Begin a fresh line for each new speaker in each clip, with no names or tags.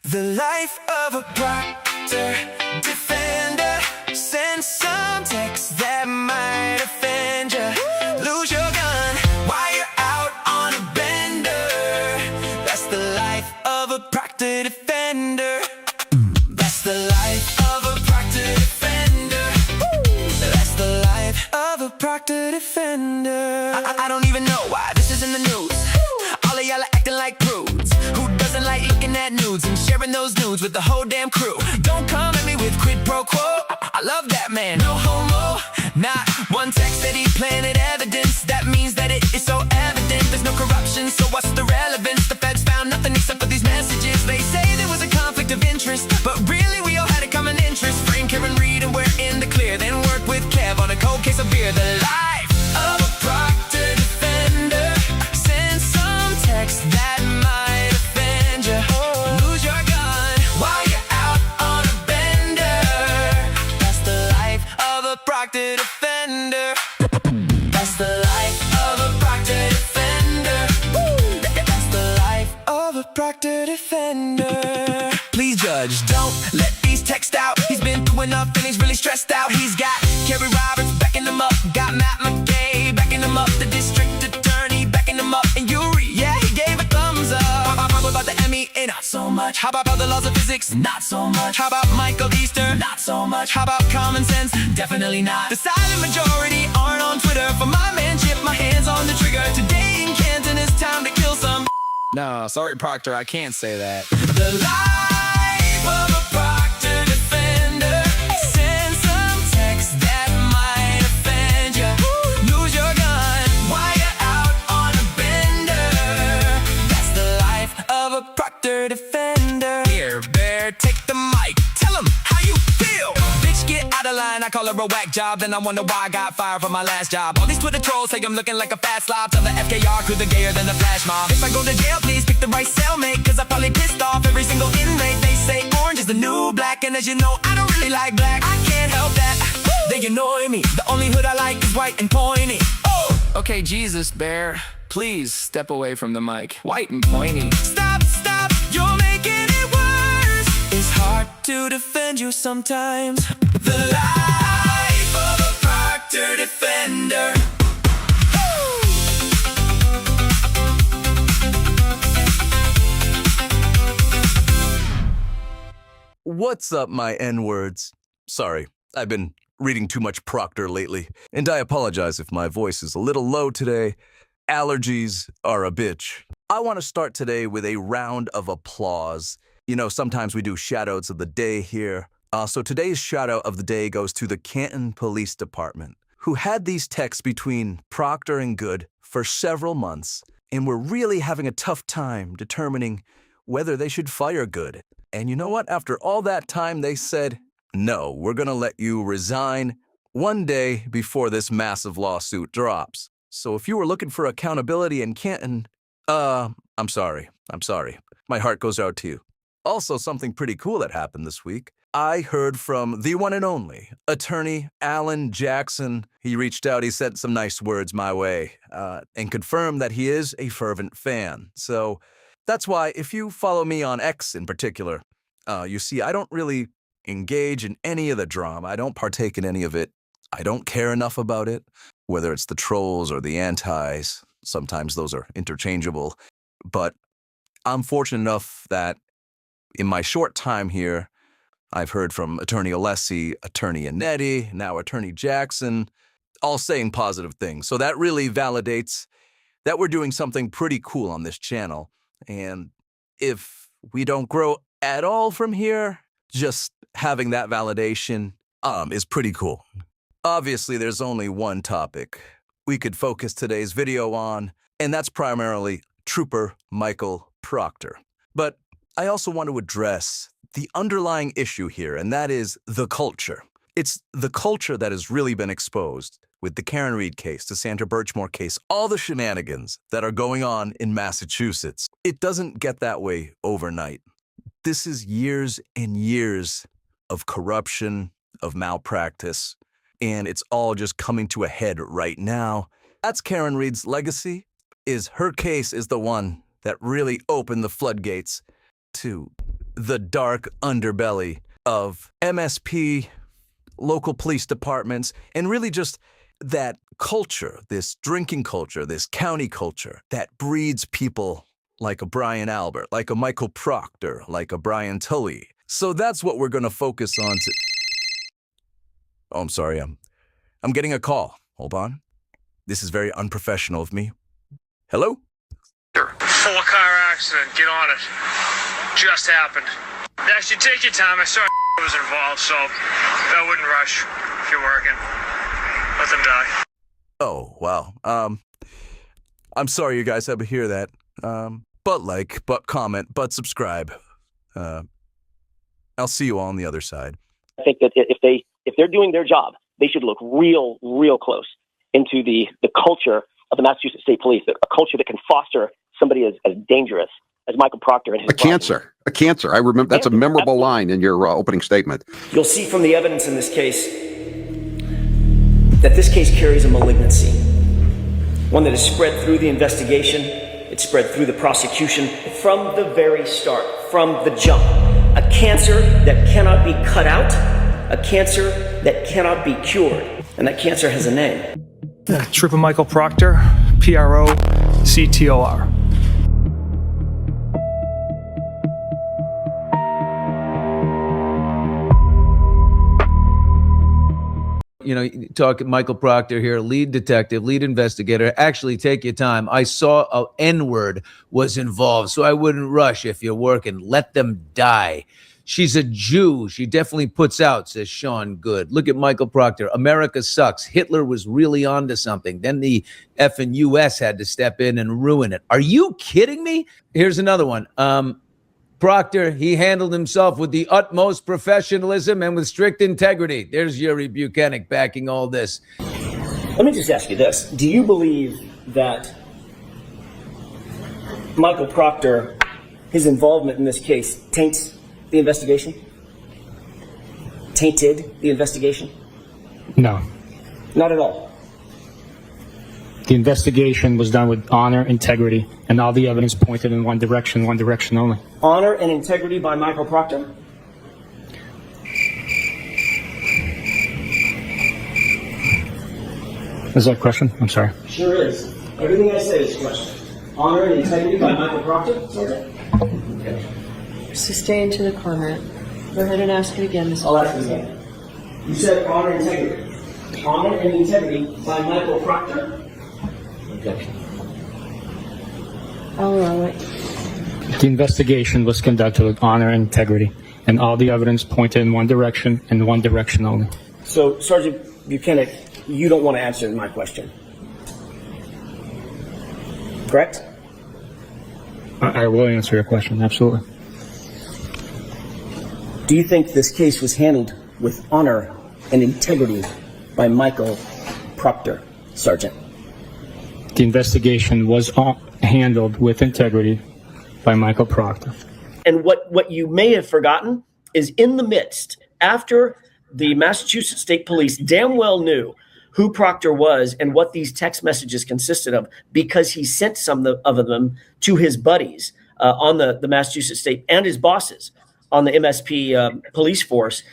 The life of a proctor defender. Send some text that might offend ya. Lose your gun while you're out on a bender. That's the life of a proctor defender. That's the life of a proctor defender. That's the life of a proctor defender. I don't even know why this is in the news. All of y'all are acting like prudes. Who doesn't like looking at nudes and sharing those nudes with the whole damn crew? Don't come at me with quid pro quo. I love that man, no homo. Not one text that he planted evidence. That means that it is so evident there's no corruption, so what's the relevance? The feds found nothing except for these messages. They say there was a conflict of interest, but really we all had a common interest. Frame Karen Reed and we're in the clear. Then work with Kev on a cold case of beer. The life of a proctor defender. Send some text that might offend ya. Lose your gun while you're out on a bender. That's the life of a proctor defender. That's the life of a proctor defender. That's the life of a proctor defender. Please judge, don't let these texts out. He's been through enough and he's really stressed out. He's got Kerry Roberts backing him up, got Matt McKay backing him up, the district attorney backing him up, and Yuri, yeah, he gave a thumbs up. How about the Emmy? Not so much. How about the laws of physics? Not so much. How about Michael Easter? Not so much. How about common sense? Definitely not. The silent majority aren't on Twitter. For my manship, my hands on the trigger. Today in Canton, it's time to kill some.
No, sorry, Proctor, I can't say that.
The life of a proctor defender. Send some text that might offend ya. Lose your gun while you're out on a bender. That's the life of a proctor defender.
Here, Bear, take the mic.
Tell 'em how you feel. Bitch, get out of line. I call her a whack job. Then I wonder why I got fired from my last job. All these Twitter trolls say I'm looking like a fat slob. Tell the FKR crew they're gayer than the flash mob. If I go to jail, please pick the right cellmate, cause I probably pissed off every single inmate. They say orange is the new black, and as you know, I don't really like black. I can't help that. They annoy me. The only hood I like is white and pointy. Oh!
Okay, Jesus, Bear, please step away from the mic. White and pointy.
Stop, stop, you're making it worse. It's hard to defend you sometimes. The life of a proctor defender.
What's up, my N-words? Sorry, I've been reading too much Proctor lately, and I apologize if my voice is a little low today. Allergies are a bitch. I want to start today with a round of applause. You know, sometimes we do shout-outs of the day here. So today's shout-out of the day goes to the Canton Police Department, who had these texts between Proctor and Goode for several months, and were really having a tough time determining whether they should fire Goode. And you know what? After all that time, they said, no, we're going to let you resign one day before this massive lawsuit drops. So if you were looking for accountability in Canton, I'm sorry. My heart goes out to you. Also, something pretty cool that happened this week. I heard from the one and only attorney Alan Jackson. He reached out, he sent some nice words my way, and confirmed that he is a fervent fan. So that's why if you follow me on X in particular, you see I don't really engage in any of the drama. I don't partake in any of it. I don't care enough about it, whether it's the trolls or the antis. Sometimes those are interchangeable. But I'm fortunate enough that in my short time here, I've heard from Attorney Alessi, Attorney Anetti, now Attorney Jackson, all saying positive things. So that really validates that we're doing something pretty cool on this channel. And if we don't grow at all from here, just having that validation is pretty cool. Obviously, there's only one topic we could focus today's video on, and that's primarily Trooper Michael Proctor. But I also want to address the underlying issue here, and that is the culture. It's the culture that has really been exposed with the Karen Reed case, the Sandra Birchmore case, all the shenanigans that are going on in Massachusetts. It doesn't get that way overnight. This is years and years of corruption, of malpractice, and it's all just coming to a head right now. That's Karen Reed's legacy. Her case is the one that really opened the floodgates to the dark underbelly of MSP, local police departments, and really just that culture, this drinking culture, this county culture that breeds people like a Brian Albert, like a Michael Proctor, like a Brian Tully. So that's what we're going to focus on. Oh, I'm sorry. I'm getting a call. Hold on. This is very unprofessional of me. Hello?
Full car accident. Get on it. Just happened. Actually, take your time. I saw was involved, so I wouldn't rush if you're working. Let them die.
Oh, wow. I'm sorry you guys had to hear that. But comment, but subscribe. I'll see you all on the other side.
I think that if they're doing their job, they should look real close into the culture of the Massachusetts State Police, a culture that can foster somebody as dangerous as Michael Proctor and his
a cancer. I remember that's a memorable line in your opening statement.
You'll see from the evidence in this case that this case carries a malignancy, one that is spread through the investigation, it's spread through the prosecution from the very start, from the jump. A cancer that cannot be cut out, a cancer that cannot be cured, and that cancer has a name.
Trooper Michael Proctor, PROCTOR.
You know, talk Michael Proctor here, lead detective, lead investigator. Actually, take your time. I saw a N-word was involved, so I wouldn't rush if you're working. Let them die. She's a Jew. She definitely puts out, says Sean Goode. Look at Michael Proctor. America sucks. Hitler was really onto something. Then the effing U.S. had to step in and ruin it. Are you kidding me? Here's another one. Proctor, he handled himself with the utmost professionalism and with strict integrity. There's Yuri Buchanan backing all this.
Let me just ask you this. Do you believe that Michael Proctor, his involvement in this case, taints the investigation? Tainted the investigation?
No.
Not at all.
The investigation was done with honor, integrity, and all the evidence pointed in one direction only.
Honor and integrity by Michael Proctor?
Is that a question? I'm sorry.
Sure is. Everything I say is a question. Honor and integrity by Michael Proctor? Sergeant? Okay.
So stay into the comment. Go ahead and ask it again, Mr.
I'll ask it again. You said honor and integrity. Honor and integrity by Michael Proctor? Okay.
I'll allow it.
The investigation was conducted with honor and integrity, and all the evidence pointed in one direction and one direction only.
So, Sergeant Buchanan, you don't want to answer my question, correct?
I will answer your question, absolutely.
Do you think this case was handled with honor and integrity by Michael Proctor, Sergeant?
The investigation was handled with integrity by Michael Proctor.
And what you may have forgotten is in the midst, after the Massachusetts State Police damn well knew who Proctor was and what these text messages consisted of, because he sent some of them to his buddies on the Massachusetts State and his bosses on the MSP police force.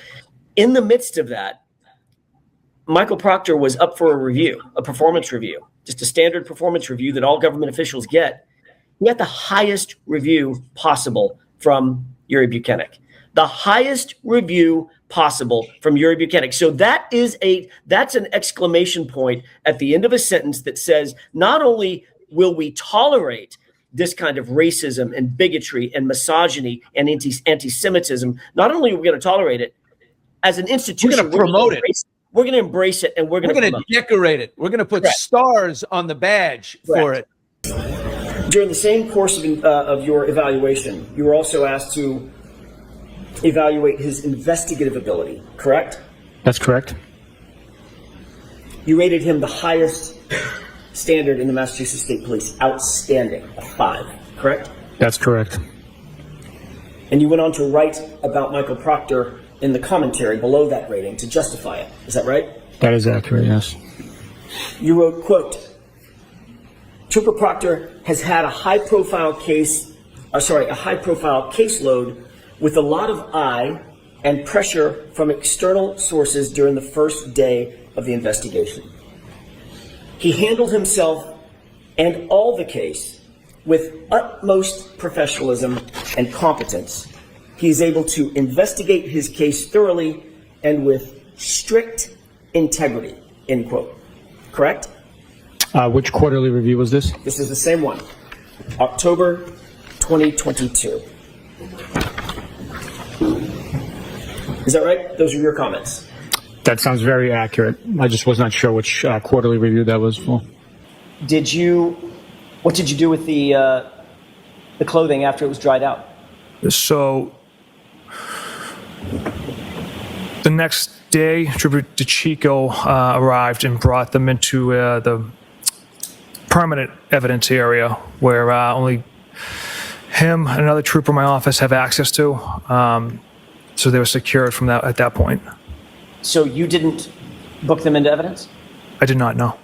In the midst of that, Michael Proctor was up for a review, a performance review, just a standard performance review that all government officials get. He got the highest review possible from Yuri Buchanan. The highest review possible from Yuri Buchanan. So that's an exclamation point at the end of a sentence that says, not only will we tolerate this kind of racism and bigotry and misogyny and anti-Semitism, not only are we going to tolerate it, as an institution,
we're going to promote it.
We're going to embrace it, and we're going to
decorate it. We're going to put stars on the badge for it.
During the same course of your evaluation, you were also asked to evaluate his investigative ability, correct?
That's correct.
You rated him the highest standard in the Massachusetts State Police, outstanding, a 5, correct?
That's correct.
And you went on to write about Michael Proctor in the commentary below that rating to justify it. Is that right?
That is accurate, yes.
You wrote, quote, Trooper Proctor has had a high-profile caseload with a lot of eye and pressure from external sources during the first day of the investigation. He handled himself and all the case with utmost professionalism and competence. He is able to investigate his case thoroughly and with strict integrity, end quote. Correct?
Which quarterly review was this?
This is the same one. October 2022. Is that right? Those are your comments.
That sounds very accurate. I just was not sure which quarterly review that was for.
What did you do with the clothing after it was dried out?
So the next day, Trooper DeChico arrived and brought them into the permanent evidence area where only him and another trooper in my office have access to. So they were secured from that at that point.
So you didn't book them into evidence?
I did not know.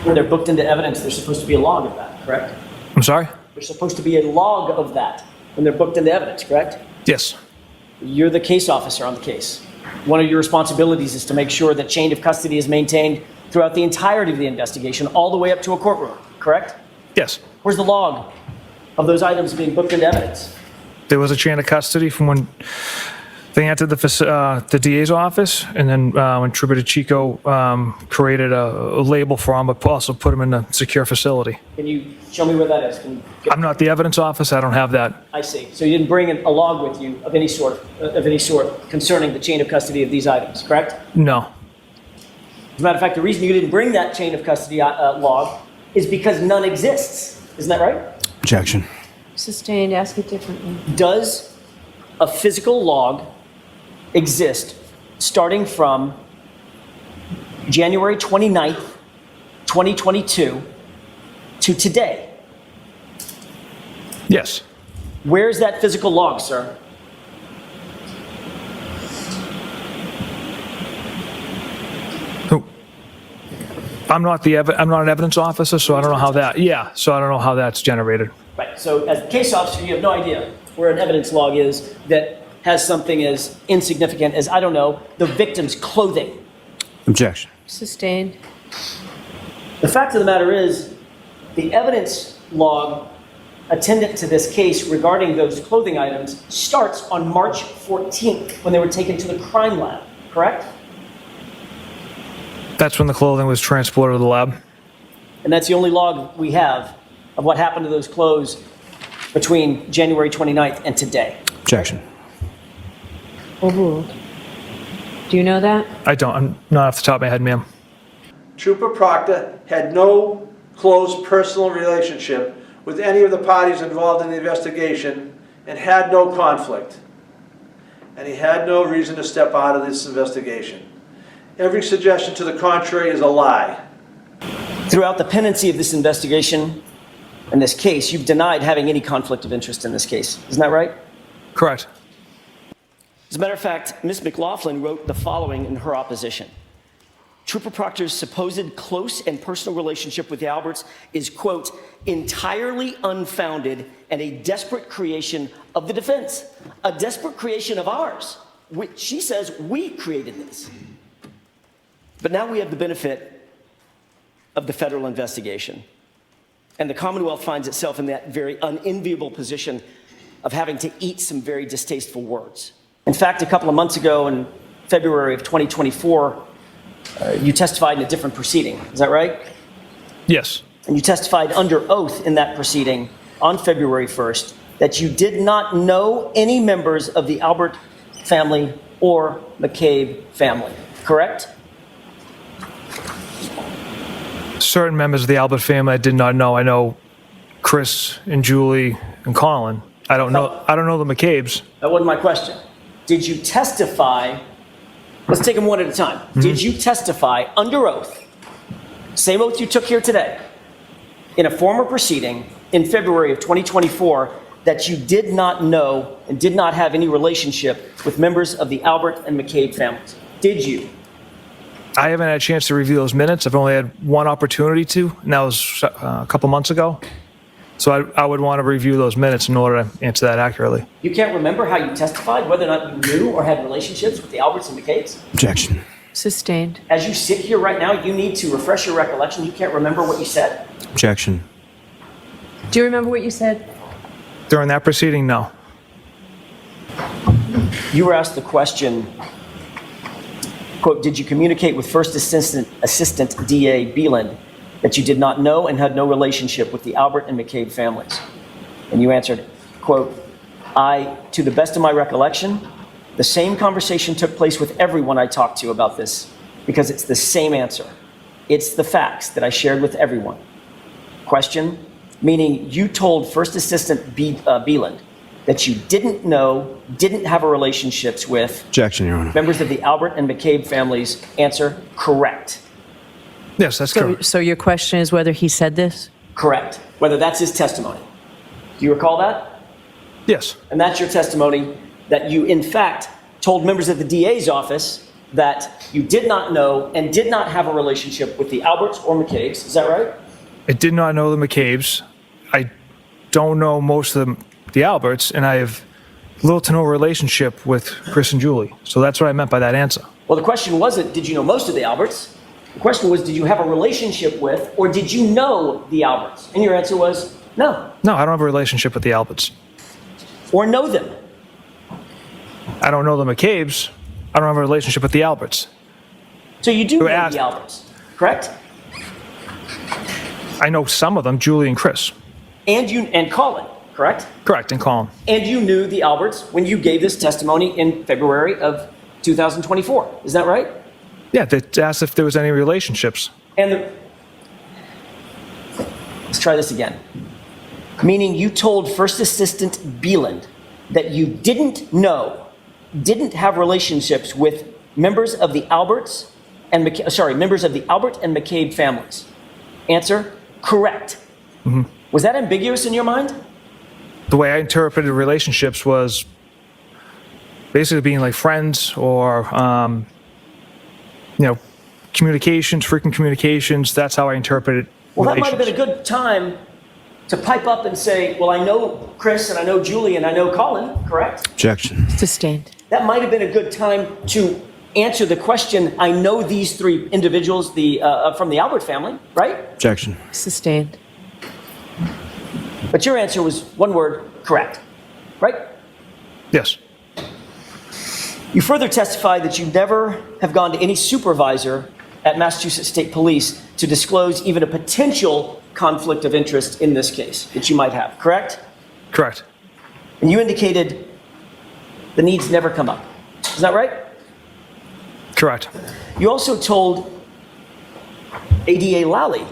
When they're booked into evidence, there's supposed to be a log of that, correct?
I'm sorry?
There's supposed to be a log of that when they're booked into evidence, correct?
Yes.
You're the case officer on the case. One of your responsibilities is to make sure that chain of custody is maintained throughout the entirety of the investigation, all the way up to a courtroom, correct?
Yes.
Where's the log of those items being booked into evidence?
There was a chain of custody from when they entered the DA's office, and then when Trooper DeChico created a label for them, but also put them in a secure facility.
Can you show me where that is?
I'm not the evidence office. I don't have that.
I see. So you didn't bring a log with you of any sort concerning the chain of custody of these items, correct?
No.
As a matter of fact, the reason you didn't bring that chain of custody log is because none exists. Isn't that right?
Objection.
Sustained. Ask it differently.
Does a physical log exist starting from January 29th, 2022 to today?
Yes.
Where's that physical log, sir?
I'm not an evidence officer, so I don't know how that. Yeah. So I don't know how that's generated.
Right. So as the case officer, you have no idea where an evidence log is that has something as insignificant as, I don't know, the victim's clothing.
Objection.
Sustained.
The fact of the matter is, the evidence log attendant to this case regarding those clothing items starts on March 14th when they were taken to the crime lab, correct?
That's when the clothing was transported to the lab.
And that's the only log we have of what happened to those clothes between January 29th and today.
Objection.
Overruled. Do you know that?
I don't. I'm not off the top of my head, ma'am.
Trooper Proctor had no close personal relationship with any of the parties involved in the investigation and had no conflict. And he had no reason to step out of this investigation. Every suggestion to the contrary is a lie.
Throughout the pendency of this investigation and this case, you've denied having any conflict of interest in this case. Isn't that right?
Correct.
As a matter of fact, Ms. McLaughlin wrote the following in her opposition. Trooper Proctor's supposed close and personal relationship with the Alberts is, quote, entirely unfounded and a desperate creation of the defense, a desperate creation of ours, which she says we created this. But now we have the benefit of the federal investigation. And the Commonwealth finds itself in that very unenviable position of having to eat some very distasteful words. In fact, a couple of months ago in February of 2024, you testified in a different proceeding. Is that right?
Yes.
And you testified under oath in that proceeding on February 1st that you did not know any members of the Albert family or McCabe family, correct?
Certain members of the Albert family I did not know. I know Chris and Julie and Colin. I don't know the McCabes.
That wasn't my question. Did you testify? Let's take them one at a time. Mm-hmm. Did you testify under oath, same oath you took here today, in a former proceeding in February of 2024, that you did not know and did not have any relationship with members of the Albert and McCabe families? Did you?
I haven't had a chance to review those minutes. I've only had one opportunity to, and that was a couple months ago. So I would want to review those minutes in order to answer that accurately.
You can't remember how you testified, whether or not you knew or had relationships with the Alberts and McCabe's?
Objection.
Sustained.
As you sit here right now, you need to refresh your recollection. You can't remember what you said?
Objection.
Do you remember what you said?
During that proceeding, no.
You were asked the question, quote, did you communicate with First Assistant DA Beeland that you did not know and had no relationship with the Albert and McCabe families? And you answered, quote, to the best of my recollection, the same conversation took place with everyone I talked to about this because it's the same answer. It's the facts that I shared with everyone. Question, meaning you told First Assistant Beeland that you didn't know, didn't have a relationships with
Objection, Your Honor.
members of the Albert and McCabe families. Answer, correct.
Yes, that's correct.
So your question is whether he said this?
Correct. Whether that's his testimony. Do you recall that?
Yes.
And that's your testimony that you, in fact, told members of the DA's office that you did not know and did not have a relationship with the Alberts or McCabe's. Is that right?
I did not know the McCabe's. I don't know most of the Alberts, and I have little to no relationship with Chris and Julie. So that's what I meant by that answer.
Well, the question wasn't, did you know most of the Alberts? The question was, did you have a relationship with, or did you know the Alberts? And your answer was, no.
No, I don't have a relationship with the Alberts.
Or know them.
I don't know the McCabe's. I don't have a relationship with the Alberts.
So you do know the Alberts, correct?
I know some of them, Julie and Chris.
And Colin, correct?
Correct, and Colin.
And you knew the Alberts when you gave this testimony in February of 2024. Is that right?
Yeah, they asked if there was any relationships.
And let's try this again. Meaning you told First Assistant Beeland that you didn't know, didn't have relationships with members of the Alberts and members of the Albert and McCabe families. Answer, correct.
Mm-hmm.
Was that ambiguous in your mind?
The way I interpreted relationships was basically being like friends or, communications, frequent communications. That's how I interpreted
Well, that might have been a good time to pipe up and say, well, I know Chris and I know Julie and I know Colin, correct?
Objection.
Sustained.
That might have been a good time to answer the question, I know these three individuals from the Albert family, right?
Objection.
Sustained.
But your answer was one word, correct, right?
Yes.
You further testified that you never have gone to any supervisor at Massachusetts State Police to disclose even a potential conflict of interest in this case that you might have, correct?
Correct.
And you indicated the needs never come up. Is that right?
Correct.
You also told ADA Lally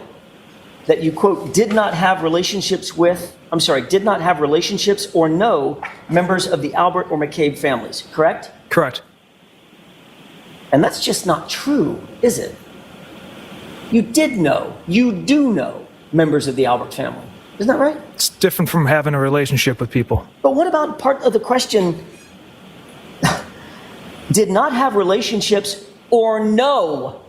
that you, quote, did not have relationships or know members of the Albert or McCabe families, correct?
Correct.
And that's just not true, is it? You did know, you do know members of the Albert family. Isn't that right?
It's different from having a relationship with people.
But what about part of the question, did not have relationships or know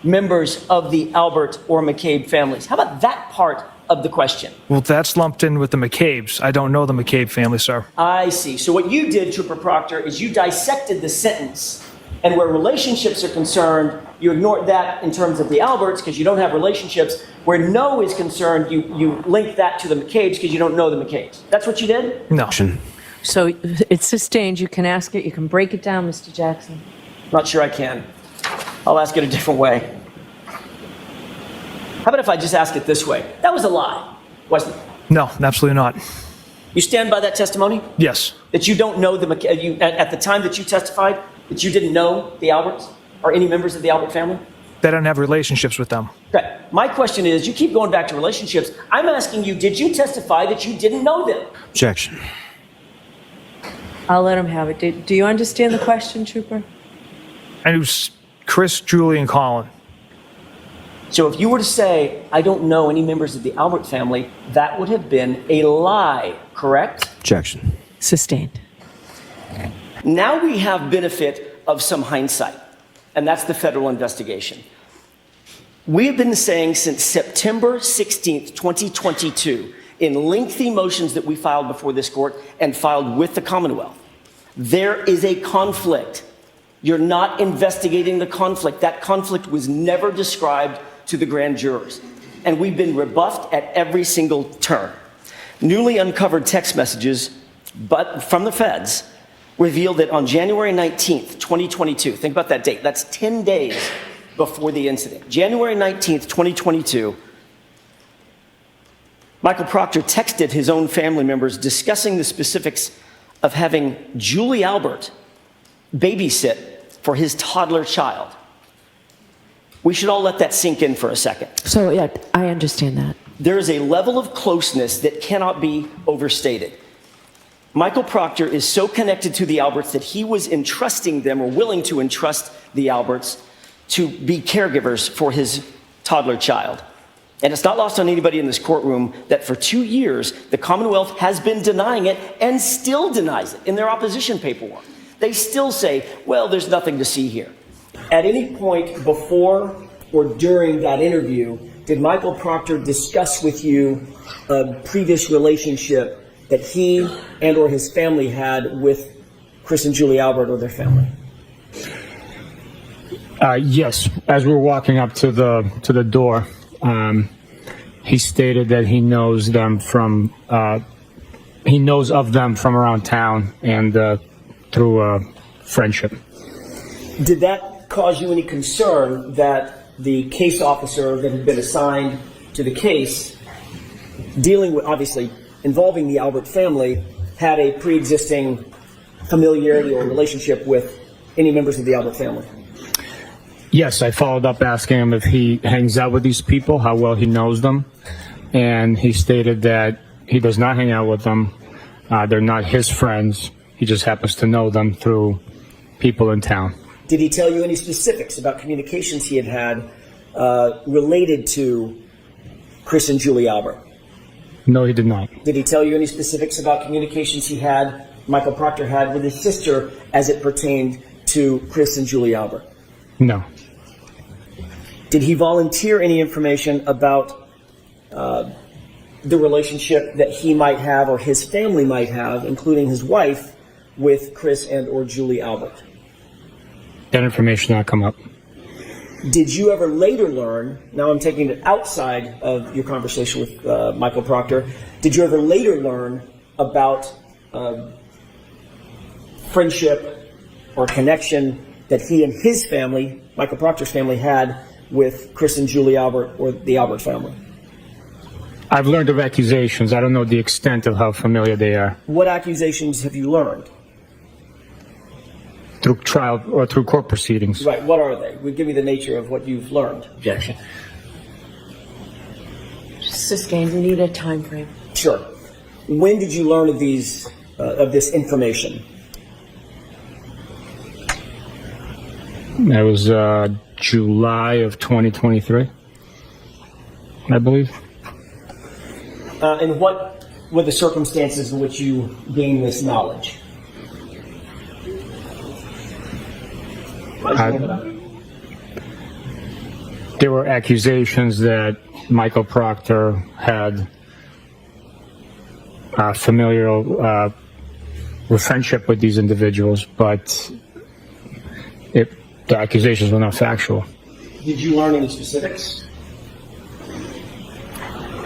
members of the Albert or McCabe families? How about that part of the question?
Well, that's lumped in with the McCabes. I don't know the McCabe family, sir.
I see. So what you did, Trooper Proctor, is you dissected the sentence, and where relationships are concerned, you ignored that in terms of the Alberts because you don't have relationships. Where no is concerned, you link that to the McCabes because you don't know the McCabes. That's what you did?
No.
So it's sustained. You can ask it. You can break it down, Mr. Jackson.
Not sure I can. I'll ask it a different way. How about if I just ask it this way? That was a lie, wasn't it?
No, absolutely not.
You stand by that testimony?
Yes.
That you don't know at the time that you testified, that you didn't know the Alberts or any members of the Albert family?
They don't have relationships with them.
Okay. My question is, you keep going back to relationships. I'm asking you, did you testify that you didn't know them?
Objection.
I'll let him have it. Do you understand the question, Trooper?
I knew Chris, Julie, and Colin.
So if you were to say, I don't know any members of the Albert family, that would have been a lie, correct?
Objection.
Sustained.
Now we have benefit of some hindsight, and that's the federal investigation. We have been saying since September 16th, 2022, in lengthy motions that we filed before this court and filed with the Commonwealth. There is a conflict. You're not investigating the conflict. That conflict was never described to the grand jurors. And we've been rebuffed at every single turn. Newly uncovered text messages but from the feds revealed that on January 19th, 2022, think about that date, that's 10 days before the incident. January 19th, 2022, Michael Proctor texted his own family members discussing the specifics of having Julie Albert babysit for his toddler child. We should all let that sink in for a second.
So, yeah, I understand that.
There is a level of closeness that cannot be overstated. Michael Proctor is so connected to the Alberts that he was entrusting them, or willing to entrust the Alberts, to be caregivers for his toddler child. And it's not lost on anybody in this courtroom that for 2 years, the Commonwealth has been denying it and still denies it in their opposition paperwork. They still say, well, there's nothing to see here. At any point before or during that interview, did Michael Proctor discuss with you a previous relationship that he and or his family had with Chris and Julie Albert or their family?
Yes. As we were walking up to the door, he stated that he knows them from he knows of them from around town and through friendship.
Did that cause you any concern that the case officer that had been assigned to the case, dealing with, obviously involving the Albert family, had a pre-existing familiarity or relationship with any members of the Albert family?
Yes, I followed up asking him if he hangs out with these people, how well he knows them, and he stated that he does not hang out with them. They're not his friends. He just happens to know them through people in town.
Did he tell you any specifics about communications he had related to Chris and Julie Albert?
No, he did not.
Did he tell you any specifics about communications he had, Michael Proctor had, with his sister as it pertained to Chris and Julie Albert?
No.
Did he volunteer any information about the relationship that he might have or his family might have, including his wife, with Chris and or Julie Albert?
That information did not come up.
Did you ever later learn, now I'm taking it outside of your conversation with Michael Proctor, did you ever later learn about friendship or connection that he and his family, Michael Proctor's family, had with Chris and Julie Albert or the Albert family?
I've learned of accusations. I don't know the extent of how familiar they are.
What accusations have you learned?
Through trial or through court proceedings.
Right, what are they? Give me the nature of what you've learned.
Objection.
Sustained. We need a time frame.
Sure. When did you learn of these, of this information?
That was July of 2023, I believe.
And what were the circumstances in which you gained this knowledge?
There were accusations that Michael Proctor had familial friendship with these individuals, but the accusations were not factual.
Did you learn any specifics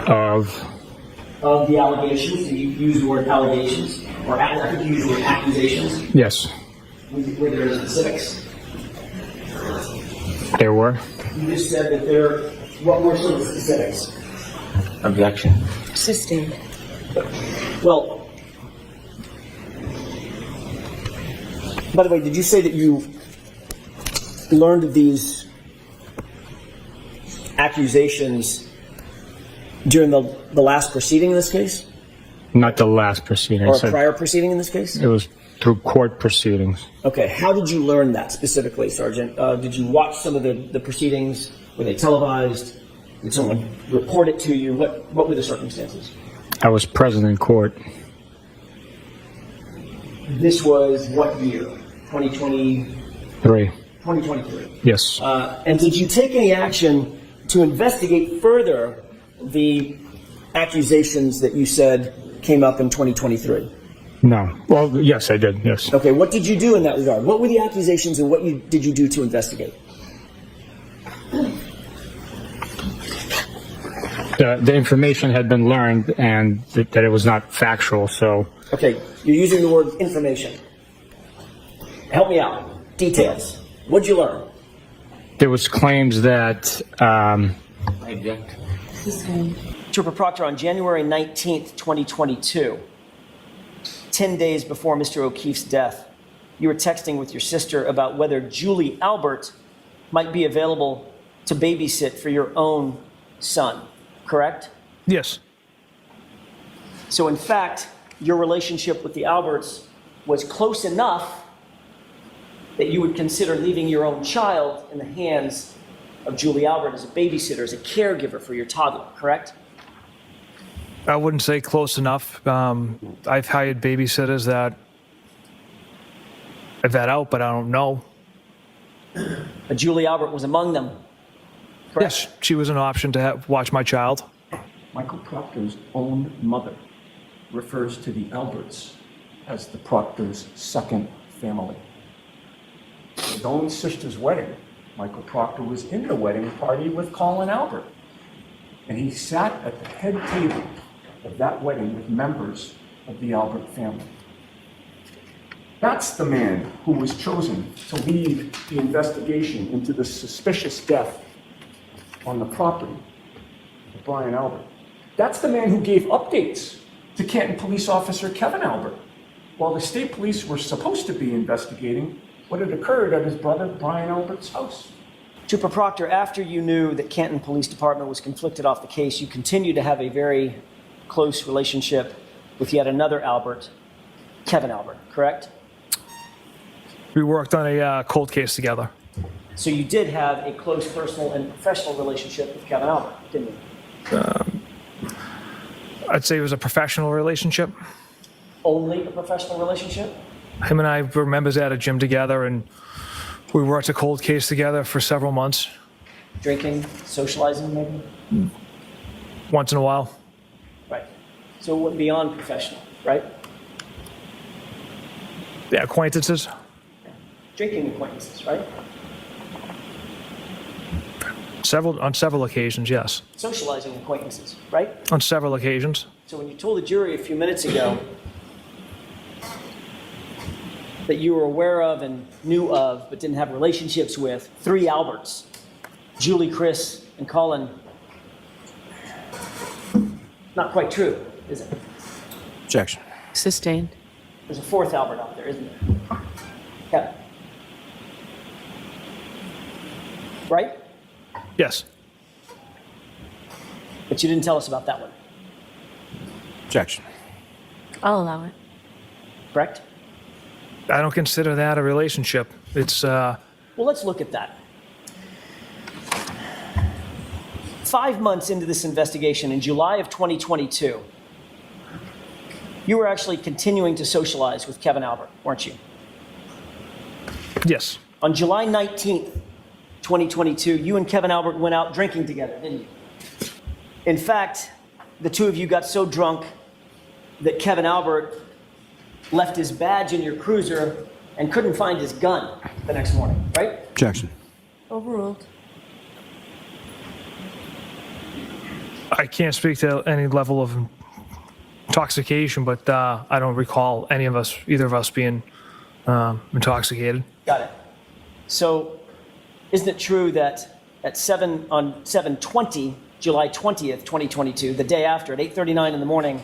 Of
the allegations? Did you use the word allegations? Or I think you used the word accusations?
Yes,
Were there any specifics?
there were.
You just said that there, what were some of the specifics?
Objection.
Sustained.
Well, by the way, did you say that you learned of these accusations during the last proceeding in this case?
Not the last proceeding.
Or a prior proceeding in this case?
It was through court proceedings.
Okay, how did you learn that specifically, Sergeant? Did you watch some of the proceedings? Were they televised? Did someone report it to you? What were the circumstances?
I was present in court.
This was what year? 2023? 2023.
Yes.
And did you take any action to investigate further the accusations that you said came up in 2023?
No. Well, yes, I did. Yes.
Okay, what did you do in that regard? What were the accusations and what did you do to investigate?
The information had been learned and that it was not factual, so.
Okay, you're using the word information. Help me out. Details. What'd you learn?
There was claims that,
I object. Trooper Proctor, on January 19th, 2022, 10 days before Mr. O'Keefe's death, you were texting with your sister about whether Julie Albert might be available to babysit for your own son, correct?
Yes.
So in fact, your relationship with the Alberts was close enough that you would consider leaving your own child in the hands of Julie Albert as a babysitter, as a caregiver for your toddler, correct?
I wouldn't say close enough. I've hired babysitters that I've had out, but I don't know.
But Julie Albert was among them, correct?
Yes, she was an option to watch my child.
Michael Proctor's own mother refers to the Alberts as the Proctor's second family. His own sister's wedding, Michael Proctor was in the wedding party with Colin Albert. And he sat at the head table of that wedding with members of the Albert family. That's the man who was chosen to lead the investigation into the suspicious death on the property of Brian Albert. That's the man who gave updates to Canton Police Officer Kevin Albert while the state police were supposed to be investigating what had occurred at his brother Brian Albert's house.
Trooper Proctor, after you knew that Canton Police Department was conflicted off the case, you continued to have a very close relationship with yet another Albert, Kevin Albert, correct?
We worked on a cold case together.
So you did have a close personal and professional relationship with Kevin Albert, didn't you?
I'd say it was a professional relationship.
Only a professional relationship?
Him and I were members at a gym together, and we worked a cold case together for several months.
Drinking, socializing, maybe?
Once in a while.
Right. So it went beyond professional, right?
Yeah, acquaintances.
Drinking acquaintances, right?
On several occasions, yes.
Socializing acquaintances, right?
On several occasions.
So when you told the jury a few minutes ago that you were aware of and knew of but didn't have relationships with 3 Alberts, Julie, Chris, and Colin, not quite true, is it?
Objection.
Sustained.
There's a 4th Albert out there, isn't there? Kevin. Right?
Yes.
But you didn't tell us about that one,
Objection.
I'll allow it.
correct?
I don't consider that a relationship. It's,
Well, let's look at that. 5 months into this investigation, in July of 2022, you were actually continuing to socialize with Kevin Albert, weren't you?
yes.
On July 19th, 2022, you and Kevin Albert went out drinking together, didn't you? In fact, the two of you got so drunk that Kevin Albert left his badge in your cruiser and couldn't find his gun the next morning, right?
Objection.
Overruled.
I can't speak to any level of intoxication, but I don't recall either of us being intoxicated.
Got it. So, isn't it true that on 7/20, July 20th, 2022, the day after, at 8:39 in the morning,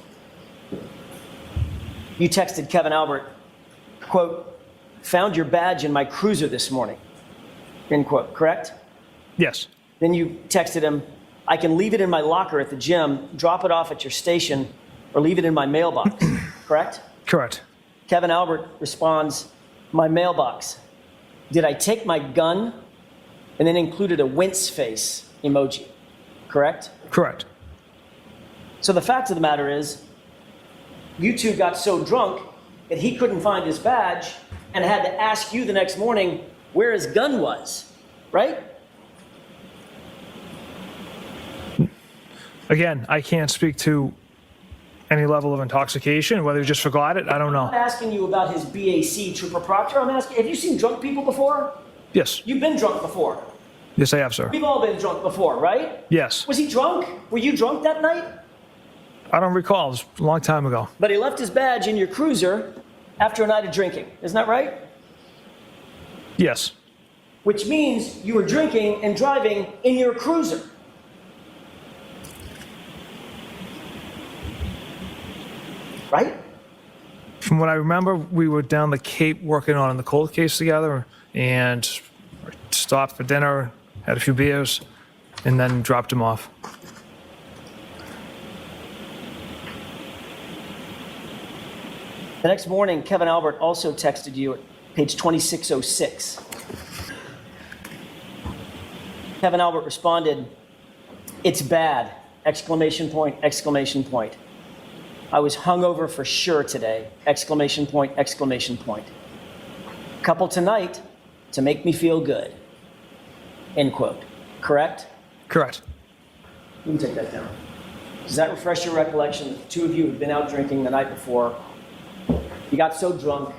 you texted Kevin Albert, quote, "Found your badge in my cruiser this morning," end quote, correct?
Yes.
Then you texted him, "I can leave it in my locker at the gym, drop it off at your station, or leave it in my mailbox," correct?
Correct.
Kevin Albert responds, "My mailbox. Did I take my gun?" And then included a wince face emoji, correct?
Correct.
So the fact of the matter is, you two got so drunk that he couldn't find his badge and had to ask you the next morning where his gun was, right?
Again, I can't speak to any level of intoxication, whether he just forgot it, I don't
I'm
know.
asking you about his BAC, Trooper Proctor. I'm asking, have you seen drunk people before?
Yes.
You've been drunk before.
Yes, I have, sir.
We've all been drunk before, right?
Yes.
Was he drunk? Were you drunk that night?
I don't recall. It was a long time ago.
But he left his badge in your cruiser after a night of drinking. Isn't that right?
Yes.
Which means you were drinking and driving in your cruiser. Right?
From what I remember, we were down the Cape working on the cold case together and stopped for dinner, had a few beers, and then dropped him off.
The next morning, Kevin Albert also texted you at page 2606. Kevin Albert responded, "It's bad, exclamation point, exclamation point. I was hungover for sure today, exclamation point, exclamation point. Couple tonight to make me feel good." End quote. Correct?
Correct.
You can take that down. Does that refresh your recollection that the two of you had been out drinking the night before? He got so drunk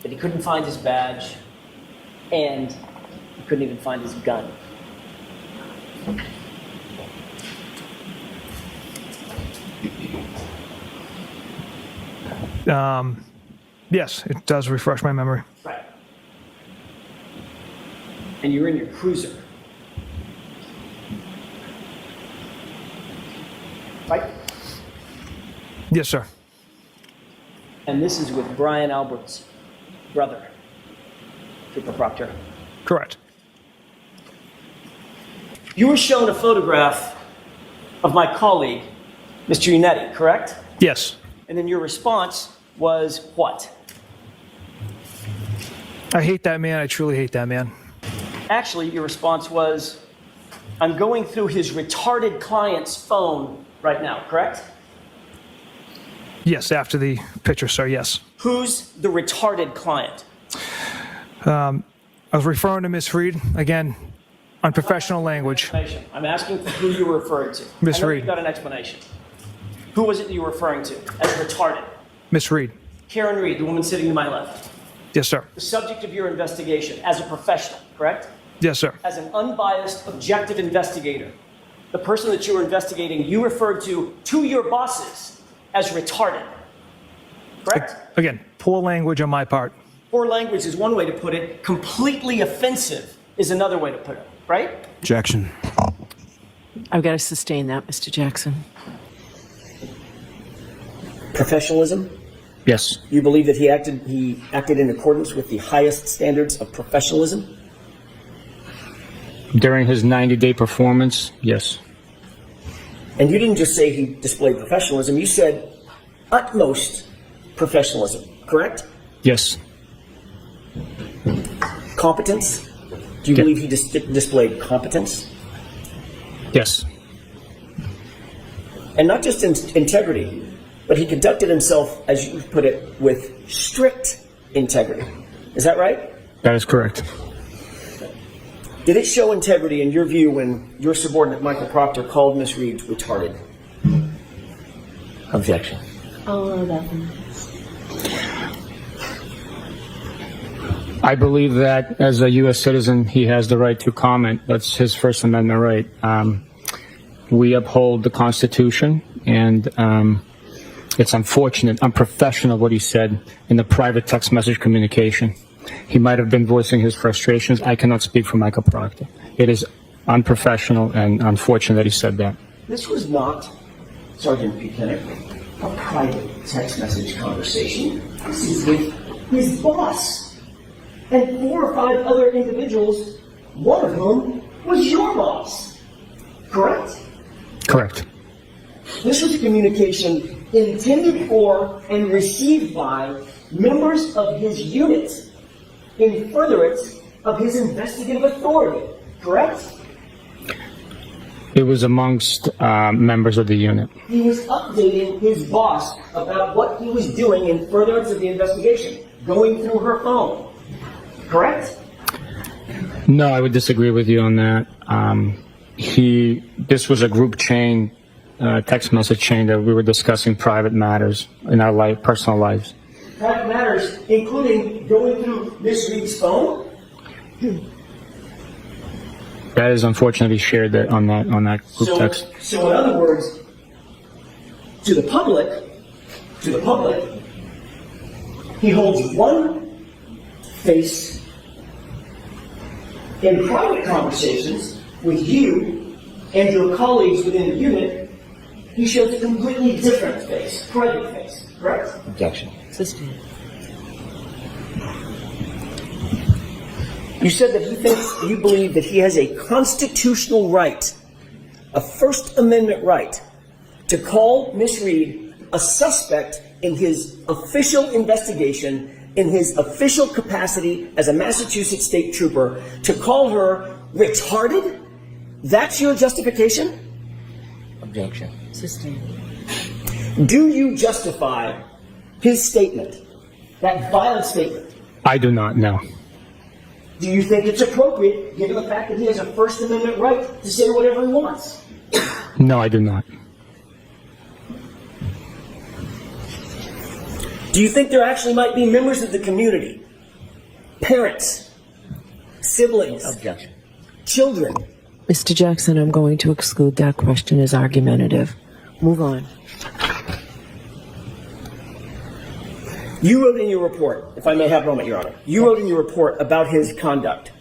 that he couldn't find his badge and he couldn't even find his gun.
Yes, it does refresh my memory.
Right. And you're in your cruiser. Right?
Yes, sir.
And this is with Brian Albert's brother, Trooper Proctor.
Correct.
You were shown a photograph of my colleague, Mr. Unetti, correct?
Yes.
And then your response was what?
I hate that man. I truly hate that man.
Actually, your response was, "I'm going through his retarded client's phone right now," correct?
Yes, after the picture, sir, yes.
Who's the retarded client?
I was referring to Miss Reed, again, unprofessional language.
I'm asking for who you were referring to.
Miss
I know
Reed.
you've got an explanation. Who was it that you were referring to as retarded?
Miss Reed.
Karen Reed, the woman sitting to my left.
Yes, sir.
The subject of your investigation as a professional, correct?
Yes, sir.
As an unbiased, objective investigator, the person that you were investigating, you referred to your bosses as retarded, correct?
Again, poor language on my part.
Poor language is one way to put it. Completely offensive is another way to put it, right?
Objection.
I've got to sustain that, Mr. Jackson.
Professionalism?
Yes.
You believe that he acted in accordance with the highest standards of professionalism?
During his 90-day performance, yes.
And you didn't just say he displayed professionalism, you said utmost professionalism, correct?
Yes.
Competence? Do you believe he displayed competence?
Yes.
And not just integrity, but he conducted himself, as you put it, with strict integrity. Is that right?
That is correct.
Did it show integrity in your view when your subordinate Michael Proctor called Miss Reed retarded? Objection.
I'll allow that one.
I believe that as a U.S. citizen, he has the right to comment. That's his First Amendment right. We uphold the Constitution, and it's unfortunate, unprofessional what he said in the private text message communication. He might have been voicing his frustrations. I cannot speak for Michael Proctor. It is unprofessional and unfortunate that he said that.
This was not, Sergeant Buchanan, a private text message conversation. This is with his boss and 4 or 5 other individuals, one of whom was your boss. Correct?
Correct.
This was a communication intended for and received by members of his unit in furtherance of his investigative authority. Correct?
It was amongst members of the unit.
He was updating his boss about what he was doing in furtherance of the investigation, going through her phone. Correct?
No, I would disagree with you on that. This was a group chain text message chain that we were discussing private matters in our personal lives.
Private matters, including going through Miss Reed's phone?
That is unfortunately shared on that group text.
So in other words, to the public, he holds one face in private conversations with you and your colleagues within the unit. He shows a completely different face, private face, correct?
Objection.
Sustained.
You said that you believe that he has a constitutional right, a First Amendment right, to call Miss Reed a suspect in his official investigation, in his official capacity as a Massachusetts state trooper, to call her retarded? That's your justification?
Objection.
Sustained.
Do you justify his statement, that violent statement?
I do not know.
Do you think it's appropriate, given the fact that he has a First Amendment right to say whatever he wants?
No, I do not.
Do you think there actually might be members of the community, parents, siblings,
Objection.
children?
Mr. Jackson, I'm going to exclude that question as argumentative. Move on.
You wrote in your report, if I may have a moment, Your Honor, you wrote in your report about his conduct.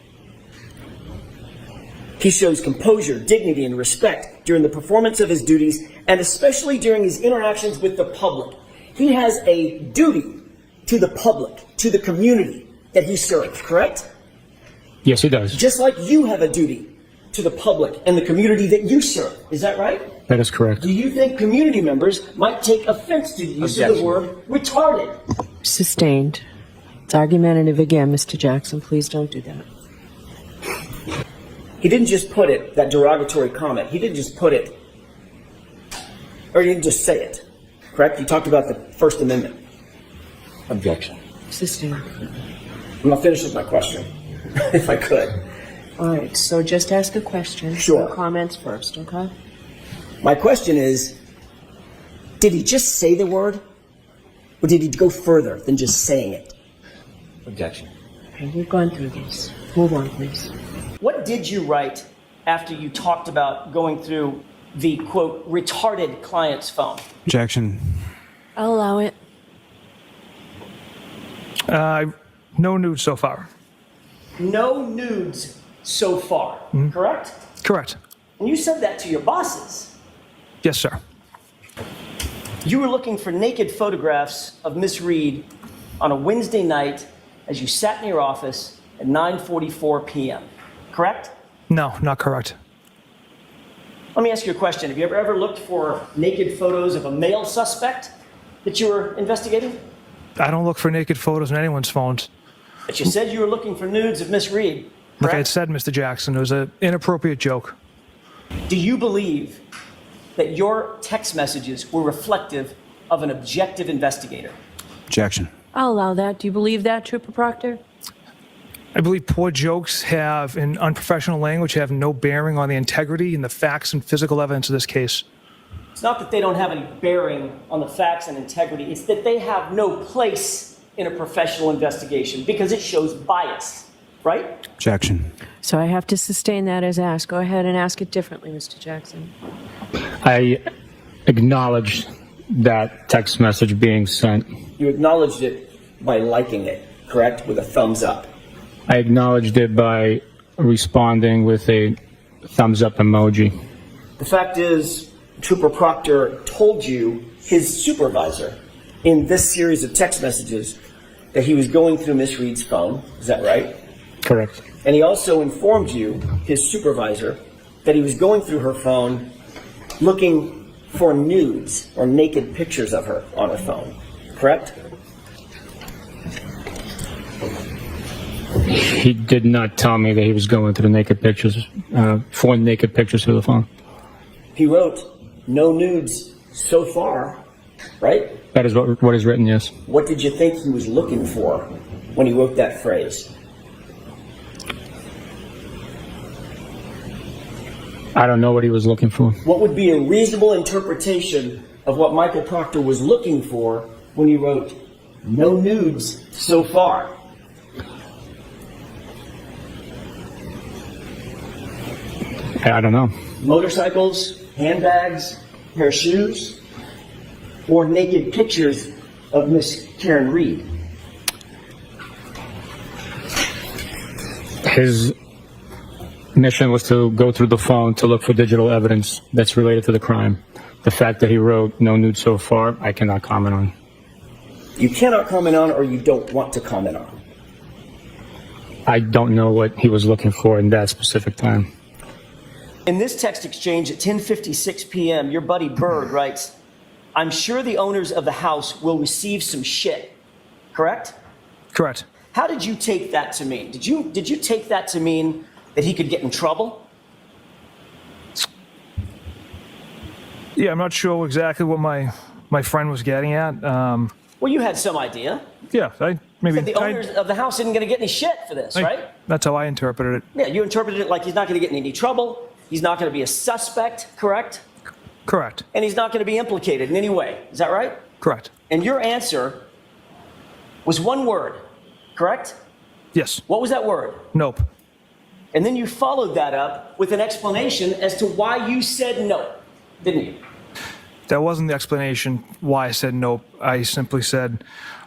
He shows composure, dignity, and respect during the performance of his duties, and especially during his interactions with the public. He has a duty to the public, to the community that he serves, correct?
Yes, he does.
Just like you have a duty to the public and the community that you serve. Is that right?
That is correct.
Do you think community members might take offense to the use of the word retarded?
Sustained. It's argumentative again, Mr. Jackson. Please don't do that.
He didn't just put it, that derogatory comment. He didn't just put it, or he didn't just say it. Correct? You talked about the First Amendment.
Objection.
Sustained.
I'm going to finish with my question, if I could.
All right, so just ask a question.
Sure.
No comments first, okay?
My question is, did he just say the word? Or did he go further than just saying it?
Objection.
Okay, we've gone through this. Move on, please.
What did you write after you talked about going through the, quote, retarded client's phone?
Objection.
I'll allow it.
No nudes so far.
No nudes so far, correct?
Correct.
And you said that to your bosses.
Yes, sir.
You were looking for naked photographs of Miss Reed on a Wednesday night as you sat in your office at 9:44 p.m., correct?
No, not correct.
Let me ask you a question. Have you ever looked for naked photos of a male suspect that you were investigating?
I don't look for naked photos on anyone's phones.
But you said you were looking for nudes of Miss Reed, correct?
Like I had said, Mr. Jackson, it was an inappropriate joke.
Do you believe that your text messages were reflective of an objective investigator?
Objection.
I'll allow that. Do you believe that, Trooper Proctor?
I believe poor jokes have, in unprofessional language, have no bearing on the integrity and the facts and physical evidence of this case.
It's not that they don't have any bearing on the facts and integrity. It's that they have no place in a professional investigation because it shows bias, right?
Objection.
So I have to sustain that as asked. Go ahead and ask it differently, Mr. Jackson.
I acknowledge that text message being sent.
You acknowledged it by liking it, correct? With a thumbs up.
I acknowledged it by responding with a thumbs up emoji.
The fact is, Trooper Proctor told you, his supervisor, in this series of text messages, that he was going through Miss Reed's phone. Is that right?
Correct.
And he also informed you, his supervisor, that he was going through her phone looking for nudes or naked pictures of her on her phone. Correct?
He did not tell me that he was going through naked pictures, for naked pictures through the phone.
He wrote, no nudes so far, right?
That is what is written, yes.
What did you think he was looking for when he wrote that phrase?
I don't know what he was looking for.
What would be a reasonable interpretation of what Michael Proctor was looking for when he wrote, "No nudes so far"?
I don't know.
Motorcycles, handbags, pair of shoes, or naked pictures of Miss Karen Reed?
His mission was to go through the phone to look for digital evidence that's related to the crime. The fact that he wrote "no nude so far," I cannot comment on.
You cannot comment on, or you don't want to comment on?
I don't know what he was looking for in that specific time.
In this text exchange at 10:56 p.m., your buddy Bird writes, "I'm sure the owners of the house will receive some shit." Correct?
Correct.
How did you take that to mean? Did you take that to mean that he could get in trouble?
Yeah, I'm not sure exactly what my friend was getting at.
Well, you had some idea.
Yeah, maybe.
Said the owners of the house isn't going to get any shit for this, right?
That's how I interpreted it.
Yeah, you interpreted it like he's not going to get in any trouble. He's not going to be a suspect, correct?
Correct.
And he's not going to be implicated in any way. Is that right?
Correct.
And your answer was one word, correct?
Yes.
What was that word?
Nope.
And then you followed that up with an explanation as to why you said no, didn't you?
That wasn't the explanation why I said nope. I simply said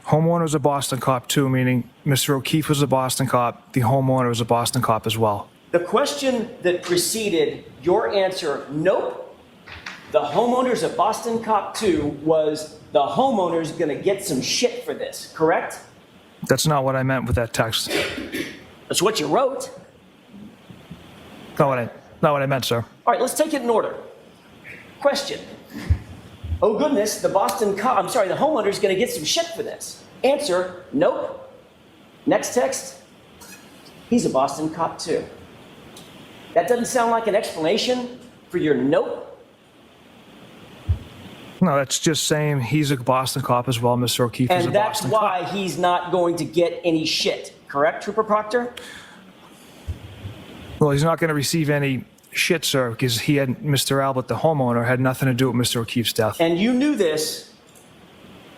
homeowner was a Boston cop too, meaning Mr. O'Keefe was a Boston cop. The homeowner was a Boston cop as well.
The question that preceded your answer, nope, the homeowner's a Boston cop too, was the homeowner's going to get some shit for this, correct?
That's not what I meant with that text.
That's what you wrote.
Not what I meant, sir.
All right, let's take it in order. Question. Oh goodness, the homeowner's going to get some shit for this. Answer, nope. Next text, he's a Boston cop too. That doesn't sound like an explanation for your nope.
No, that's just saying he's a Boston cop as well. Mr. O'Keefe is a
And that's
Boston
why
cop.
he's not going to get any shit, correct, Trooper Proctor?
Well, he's not going to receive any shit, sir, because Mr. Albert, the homeowner, had nothing to do with Mr. O'Keefe's death.
And you knew this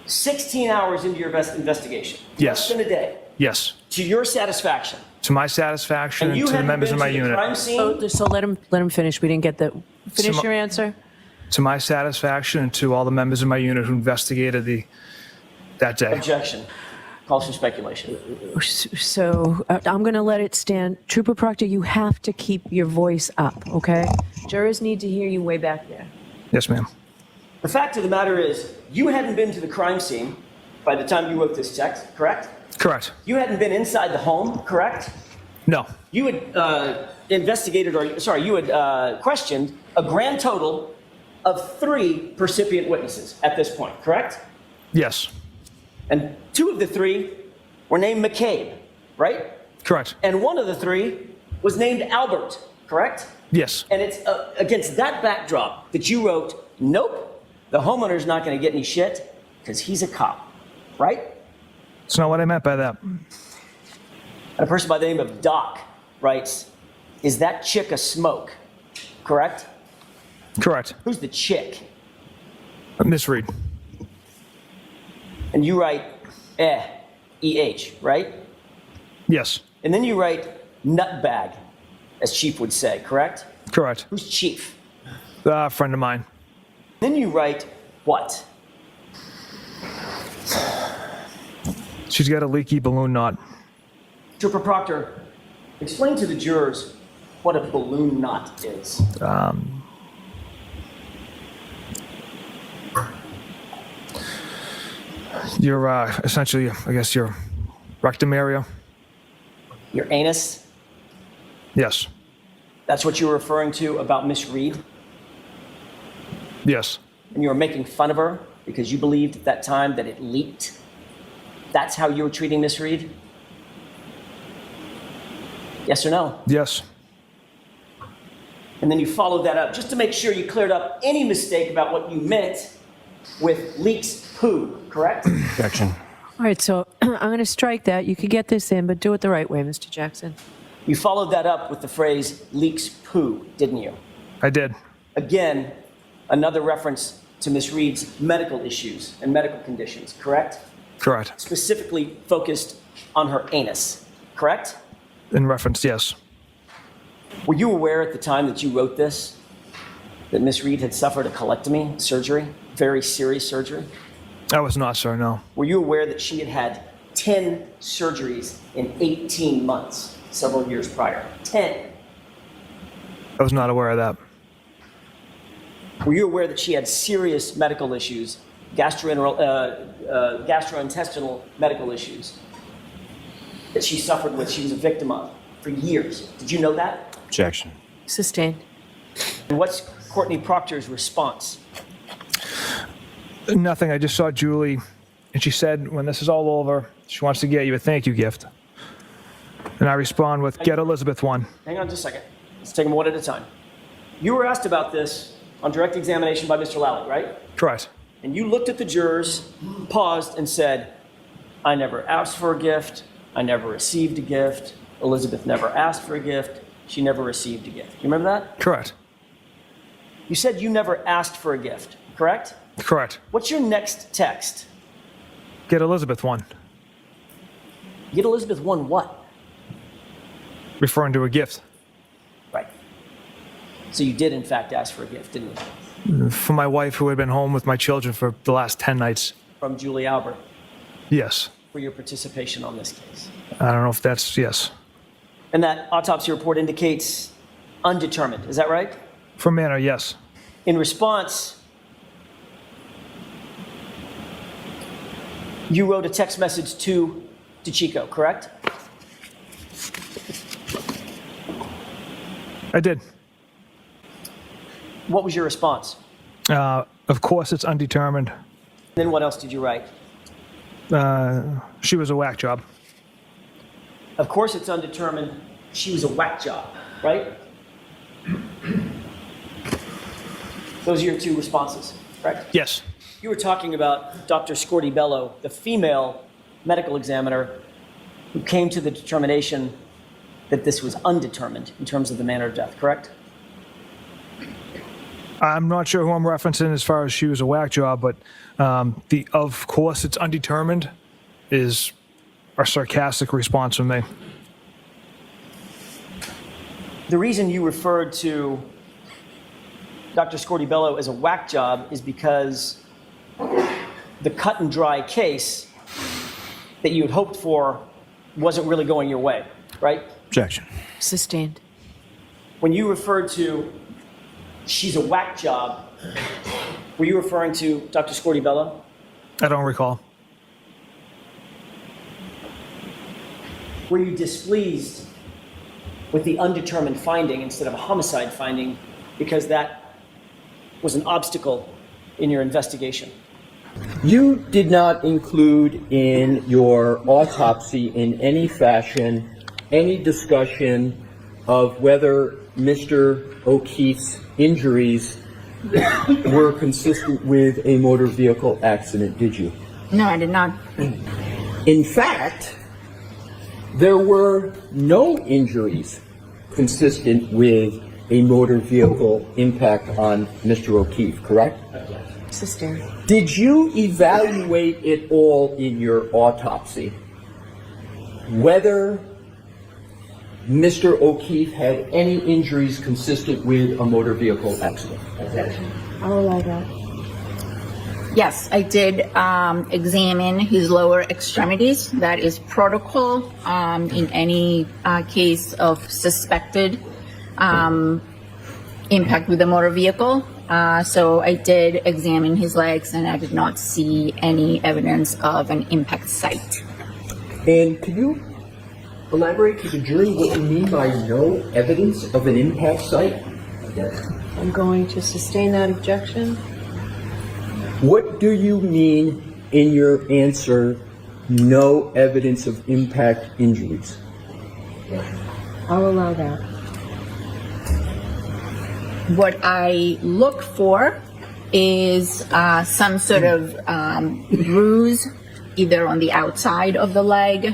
16 hours into your investigation.
Yes.
Less than a day.
Yes.
To your satisfaction.
To my satisfaction
And
and
you
to the
hadn't
members
been
of my
to the
unit.
crime scene?
So let him finish. We didn't get the finish
Some-
your answer.
To my satisfaction and to all the members of my unit who investigated that day.
Objection. Calls for speculation.
So I'm going to let it stand. Trooper Proctor, you have to keep your voice up, okay? Jurors need to hear you way back there.
Yes, ma'am.
The fact of the matter is, you hadn't been to the crime scene by the time you wrote this text, correct?
Correct.
You hadn't been inside the home, correct?
No.
You had questioned a grand total of 3 percipient witnesses at this point, correct?
Yes.
And 2 of the 3 were named McCabe, right?
Correct.
And 1 of the 3 was named Albert, correct?
Yes.
And it's against that backdrop that you wrote, nope, the homeowner's not going to get any shit because he's a cop, right?
That's not what I meant by that.
And a person by the name of Doc writes, is that chick a smoke, correct?
Correct.
Who's the chick?
Miss Reed.
And you write, E-H, right?
Yes.
And then you write nutbag, as Chief would say, correct?
Correct.
Who's Chief?
A friend of mine.
Then you write what?
She's got a leaky balloon knot.
Trooper Proctor, explain to the jurors what a balloon knot is.
Your, essentially, I guess your rectum area.
Your anus?
Yes.
That's what you were referring to about Miss Reed?
Yes.
And you were making fun of her because you believed at that time that it leaked? That's how you were treating Miss Reed? Yes or no?
Yes.
And then you followed that up just to make sure you cleared up any mistake about what you meant with leaks poo, correct?
Objection.
All right, so I'm going to strike that. You could get this in, but do it the right way, Mr. Jackson.
You followed that up with the phrase leaks poo, didn't you?
I did.
Again, another reference to Ms. Reed's medical issues and medical conditions, correct?
Correct.
Specifically focused on her anus, correct?
In reference, yes.
Were you aware at the time that you wrote this that Ms. Reed had suffered a colectomy surgery, very serious surgery?
I was not, sir, no.
Were you aware that she had had 10 surgeries in 18 months, several years prior? 10.
I was not aware of that.
Were you aware that she had serious medical issues, gastrointestinal medical issues that she suffered with, she was a victim of for years? Did you know that?
Objection.
Sustained.
And what's Courtney Proctor's response?
Nothing. I just saw Julie, and she said when this is all over, she wants to get you a thank you gift. And I respond with, get Elizabeth one.
Hang on just a second. Let's take them one at a time. You were asked about this on direct examination by Mr. Lally, right?
Correct.
And you looked at the jurors, paused, and said, I never asked for a gift. I never received a gift. Elizabeth never asked for a gift. She never received a gift. You remember that?
Correct.
You said you never asked for a gift, correct?
Correct.
What's your next text?
Get Elizabeth one.
Get Elizabeth one what?
Referring to a gift.
Right. So you did, in fact, ask for a gift, didn't you?
For my wife who had been home with my children for the last 10 nights.
From Julie Albert
Yes.
for your participation on this case.
I don't know if that's, yes.
And that autopsy report indicates undetermined, is that right?
For Manor, yes.
In response, you wrote a text message to DeChico, correct?
I did.
What was your response?
Of course, it's undetermined.
Then what else did you write?
She was a whack job.
Of course it's undetermined. She was a whack job, right? Those are your two responses, correct?
Yes.
You were talking about Dr. Scorti-Bello, the female medical examiner who came to the determination that this was undetermined in terms of the manner of death, correct?
I'm not sure who I'm referencing as far as she was a whack job, but the of course it's undetermined is a sarcastic response from me.
The reason you referred to Dr. Scorti-Bello as a whack job is because the cut and dry case that you had hoped for wasn't really going your way, right?
Objection.
Sustained.
When you referred to she's a whack job, were you referring to Dr. Scorti-Bello?
I don't recall.
Were you displeased with the undetermined finding instead of a homicide finding because that was an obstacle in your investigation?
You did not include in your autopsy in any fashion any discussion of whether Mr. O'Keefe's injuries were consistent with a motor vehicle accident, did you?
No, I did not.
In fact, there were no injuries consistent with a motor vehicle impact on Mr. O'Keefe, correct?
Sustained.
Did you evaluate it all in your autopsy whether Mr. O'Keefe had any injuries consistent with a motor vehicle accident?
I'll allow that. Yes, I did examine his lower extremities. That is protocol in any case of suspected impact with a motor vehicle. So I did examine his legs and I did not see any evidence of an impact site.
And can you elaborate to the jury what you mean by no evidence of an impact site?
I'm going to sustain that objection.
What do you mean in your answer, no evidence of impact injuries?
I'll allow that.
What I look for is some sort of bruise, either on the outside of the leg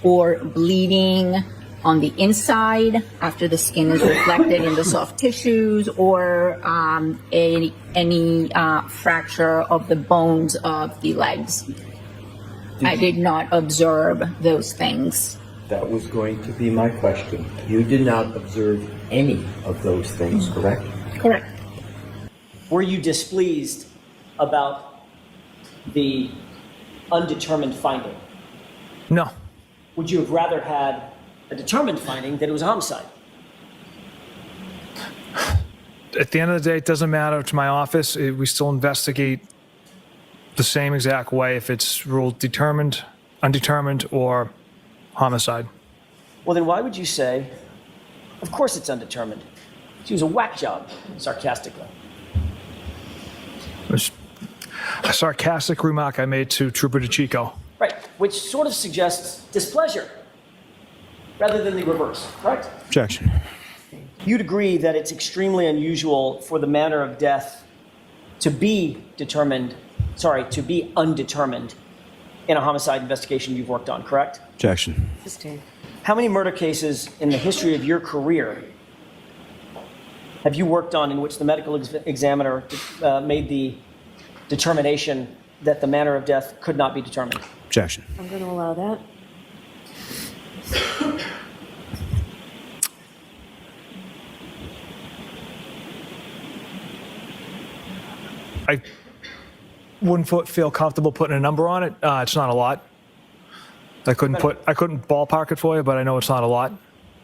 or bleeding on the inside after the skin is reflected in the soft tissues, or any fracture of the bones of the legs. I did not observe those things.
That was going to be my question. You did not observe any of those things, correct?
Correct.
Were you displeased about the undetermined finding?
No.
Would you have rather had a determined finding that it was a homicide?
At the end of the day, it doesn't matter to my office. We still investigate the same exact way if it's ruled determined, undetermined, or homicide.
Well, then why would you say, of course it's undetermined? She was a whack job, sarcastically.
It was a sarcastic remark I made to Trooper DeChico.
Right, which sort of suggests displeasure rather than the reverse, correct?
Objection.
You'd agree that it's extremely unusual for the manner of death to be undetermined in a homicide investigation you've worked on, correct?
Objection.
How many murder cases in the history of your career have you worked on in which the medical examiner made the determination that the manner of death could not be determined?
Objection.
I'm going to allow that.
I wouldn't feel comfortable putting a number on it. It's not a lot. I couldn't ballpark it for you, but I know it's not a lot.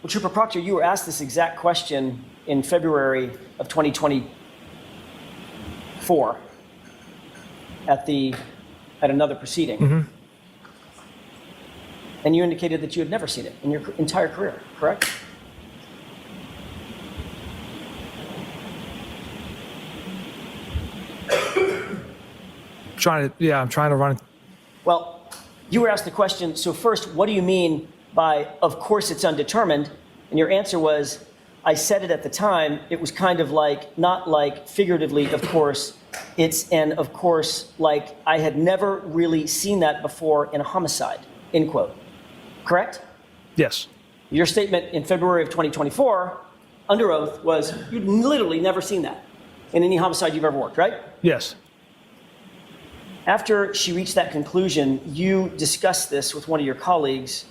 Well, Trooper Proctor, you were asked this exact question in February of 2024 at another proceeding.
Mm-hmm.
And you indicated that you had never seen it in your entire career, correct?
I'm trying to run it.
Well, you were asked the question, so first, what do you mean by, of course it's undetermined? And your answer was, I said it at the time, it was kind of like, not like figuratively, of course, of course, like I had never really seen that before in a homicide, end quote. Correct?
Yes.
Your statement in February of 2024, under oath, was you'd literally never seen that in any homicide you've ever worked, right?
Yes.
After she reached that conclusion, you discussed this with one of your colleagues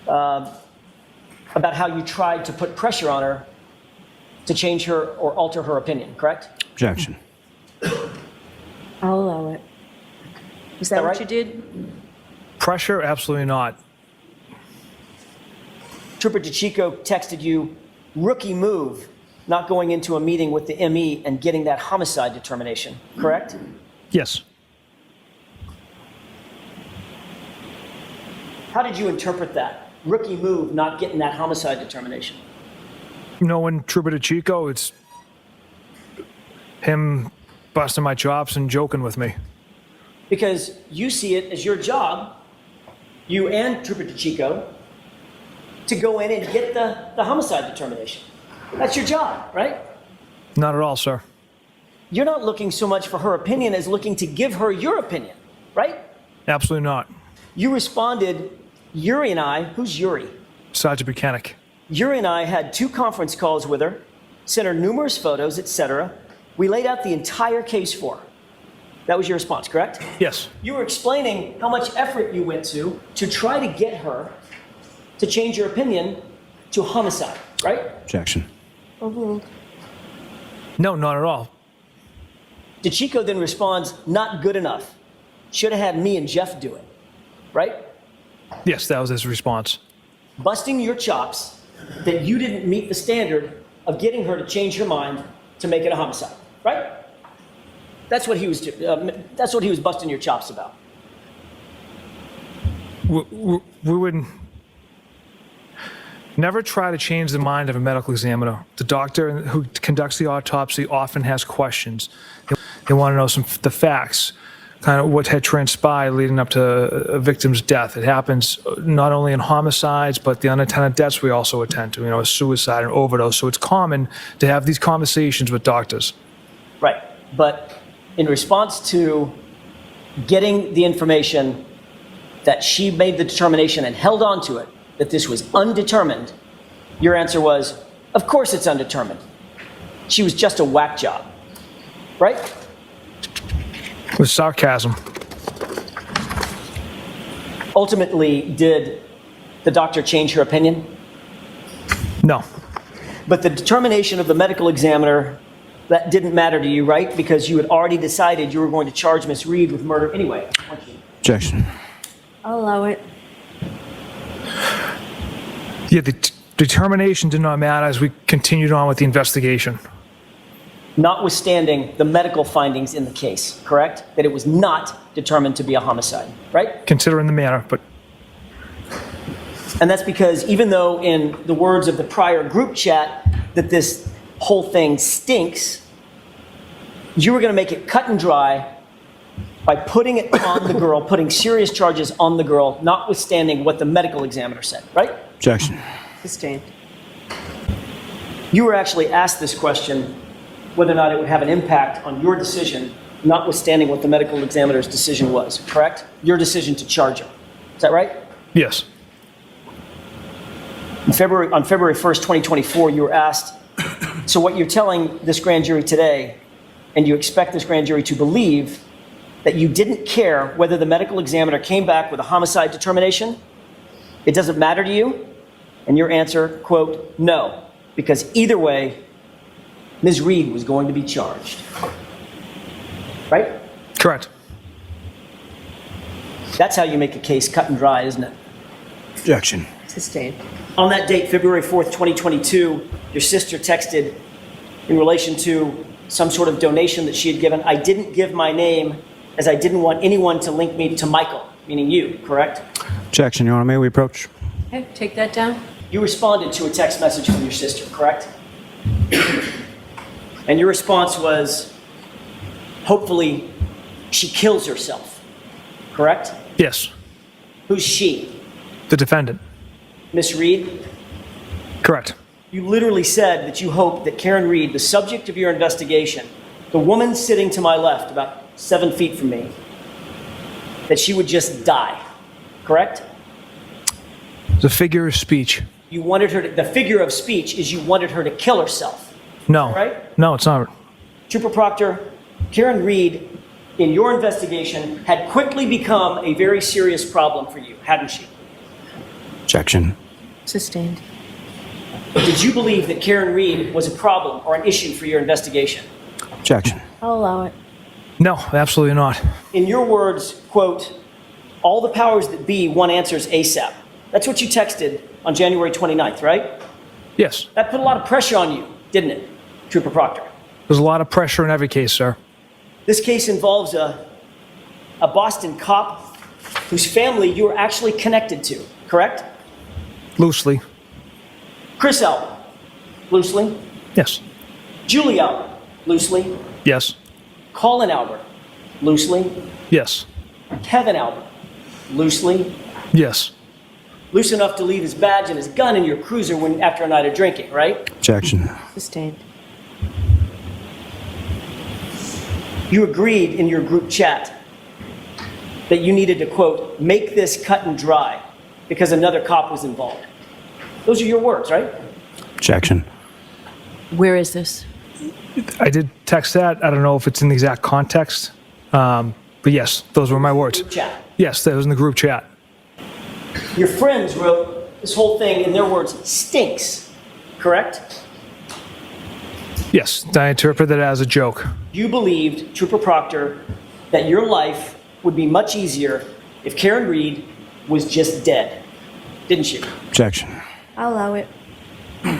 about how you tried to put pressure on her to change her or alter her opinion, correct?
Objection.
I'll allow it. Is that
right?
what you did?
Pressure? Absolutely not.
Trooper DeChico texted you, rookie move, not going into a meeting with the ME and getting that homicide determination, correct?
Yes.
How did you interpret that? Rookie move, not getting that homicide determination.
Knowing Trooper DeChico, it's him busting my chops and joking with me.
Because you see it as your job, you and Trooper DeChico, to go in and get the homicide determination. That's your job, right?
Not at all, sir.
You're not looking so much for her opinion as looking to give her your opinion, right?
Absolutely not.
You responded, Yuri and I, who's Yuri?
Sergeant Buchanan.
Yuri and I had 2 conference calls with her, sent her numerous photos, etc. We laid out the entire case for her. That was your response, correct?
Yes.
You were explaining how much effort you went to try to get her to change your opinion to homicide, right?
Objection.
Mm-hmm.
No, not at all.
DeChico then responds, not good enough. Should have had me and Jeff do it, right?
Yes, that was his response.
Busting your chops that you didn't meet the standard of getting her to change her mind to make it a homicide, right? That's what he was busting your chops about.
We would never try to change the mind of a medical examiner. The doctor who conducts the autopsy often has questions. They want to know the facts, kind of what had transpired leading up to a victim's death. It happens not only in homicides, but the unattended deaths we also attend to, a suicide and overdose. So it's common to have these conversations with doctors.
Right, but in response to getting the information that she made the determination and held on to it, that this was undetermined, your answer was, of course it's undetermined. She was just a whack job, right?
With sarcasm.
Ultimately, did the doctor change her opinion?
No.
But the determination of the medical examiner, that didn't matter to you, right? Because you had already decided you were going to charge Miss Reed with murder anyway.
Objection.
I'll allow it.
Yeah, the determination did not matter as we continued on with the investigation.
Notwithstanding the medical findings in the case, correct? That it was not determined to be a homicide, right?
Considering the manner, but
And that's because even though in the words of the prior group chat that this whole thing stinks, you were going to make it cut and dry by putting it on the girl, putting serious charges on the girl, notwithstanding what the medical examiner said, right?
Objection.
Sustained.
You were actually asked this question, whether or not it would have an impact on your decision, notwithstanding what the medical examiner's decision was, correct? Your decision to charge her. Is that right?
yes.
On February 1st, 2024, you were asked, so what you're telling this grand jury today, and you expect this grand jury to believe that you didn't care whether the medical examiner came back with a homicide determination? It doesn't matter to you? And your answer, quote, no, because either way, Ms. Reed was going to be charged. Right?
Correct.
That's how you make a case cut and dry, isn't it?
Objection.
Sustained.
On that date, February 4th, 2022, your sister texted in relation to some sort of donation that she had given. I didn't give my name as I didn't want anyone to link me to Michael, meaning you, correct?
Objection, Your Honor. May we approach?
Okay, take that down.
You responded to a text message from your sister, correct? And your response was, hopefully she kills herself, correct?
Yes.
Who's she?
The defendant.
Miss Reed?
Correct.
You literally said that you hope that Karen Reed, the subject of your investigation, the woman sitting to my left, about 7 feet from me, that she would just die, correct?
The figure of speech.
You wanted her to, the figure of speech is you wanted her to kill herself,
No.
right?
No, it's not.
Trooper Proctor, Karen Reed, in your investigation, had quickly become a very serious problem for you, hadn't she?
Objection.
Sustained.
Did you believe that Karen Reed was a problem or an issue for your investigation?
Objection.
I'll allow it.
No, absolutely not.
In your words, quote, all the powers that be want answers ASAP. That's what you texted on January 29th, right?
Yes.
That put a lot of pressure on you, didn't it, Trooper Proctor?
There's a lot of pressure in every case, sir.
This case involves a Boston cop whose family you were actually connected to, correct?
Loosely.
Chris Albert, loosely.
Yes.
Julie Albert, loosely.
Yes.
Colin Albert, loosely.
Yes.
Kevin Albert, loosely.
Yes.
Loose enough to leave his badge and his gun in your cruiser after a night of drinking, right?
Objection.
Sustained.
You agreed in your group chat that you needed to, quote, make this cut and dry because another cop was involved. Those are your words, right?
Objection.
Where is this?
I did text that. I don't know if it's in the exact context. But yes, those were my words.
Group chat.
Yes, that was in the group chat.
Your friends wrote this whole thing, in their words, stinks, correct?
Yes, I interpret that as a joke.
You believed, Trooper Proctor, that your life would be much easier if Karen Reed was just dead, didn't you?
Objection.
I'll allow it.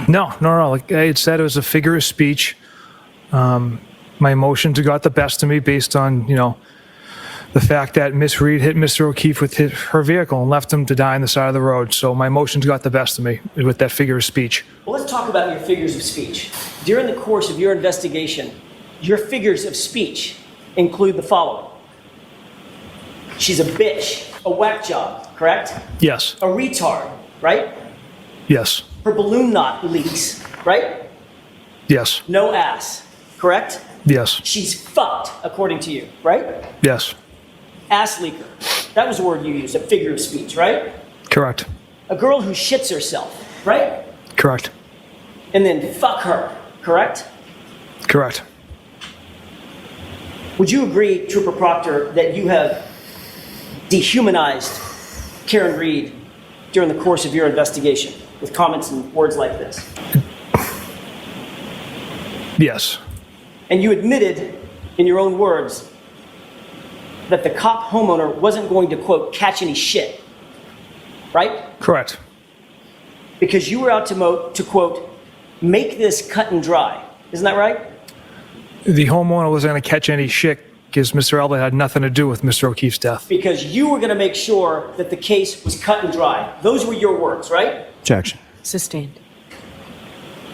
No. Like I had said, it was a figure of speech. My emotions got the best of me based on, the fact that Miss Reed hit Mr. O'Keefe with her vehicle and left him to die on the side of the road. So my emotions got the best of me with that figure of speech.
Well, let's talk about your figures of speech. During the course of your investigation, your figures of speech include the following. She's a bitch, a whack job, correct?
Yes.
A retard, right?
Yes.
Her balloon knot leaks, right?
Yes.
No ass, correct?
Yes.
She's fucked, according to you, right?
Yes.
Ass leaker. That was the word you used, a figure of speech, right?
Correct.
a girl who shits herself, right?
Correct.
And then fuck her, correct?
Correct.
Would you agree, Trooper Proctor, that you have dehumanized Karen Reed during the course of your investigation with comments and words like this?
Yes.
And you admitted, in your own words, that the cop homeowner wasn't going to, quote, catch any shit, right?
Correct.
Because you were out to quote, make this cut and dry. Isn't that right?
The homeowner wasn't going to catch any shit because Mr. Elba had nothing to do with Mr. O'Keefe's death.
Because you were going to make sure that the case was cut and dry. Those were your words, right?
Objection.
Sustained.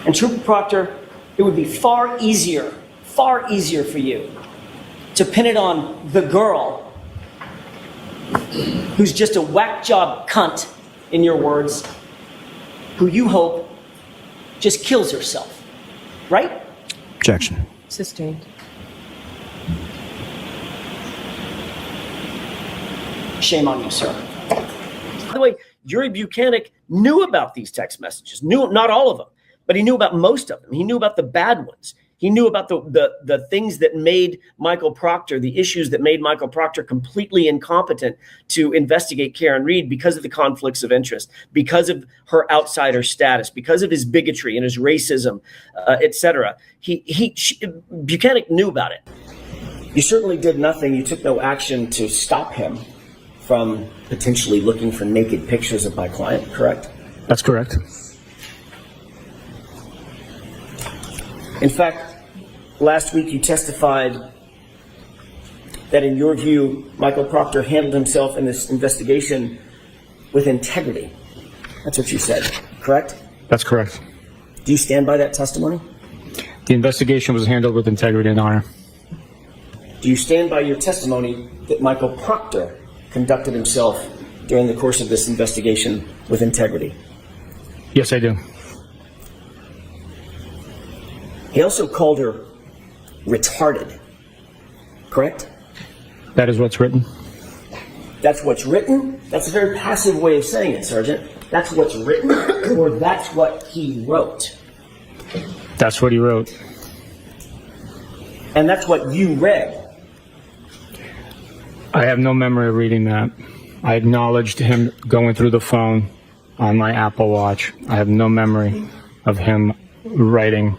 And Trooper Proctor, it would be far easier for you to pin it on the girl who's just a whack job cunt, in your words, who you hope just kills herself, right?
Objection.
Sustained.
Shame on you, sir. By the way, Yuri Buchanan knew about these text messages. Knew not all of them, but he knew about most of them. He knew about the bad ones. He knew about the things that made Michael Proctor, the issues that made Michael Proctor completely incompetent to investigate Karen Reed because of the conflicts of interest, because of her outsider status, because of his bigotry and his racism, etc. Buchanan knew about it. You certainly did nothing. You took no action to stop him from potentially looking for naked pictures of my client, correct?
That's correct.
In fact, last week you testified that in your view, Michael Proctor handled himself in this investigation with integrity. That's what you said, correct?
That's correct.
Do you stand by that testimony?
The investigation was handled with integrity and honor.
Do you stand by your testimony that Michael Proctor conducted himself during the course of this investigation with integrity?
Yes, I do.
He also called her retarded, correct?
That is what's written.
That's what's written? That's a very passive way of saying it, Sergeant. That's what's written, or that's what he wrote?
That's what he wrote.
And that's what you read?
I have no memory of reading that. I acknowledged him going through the phone on my Apple Watch. I have no memory of him writing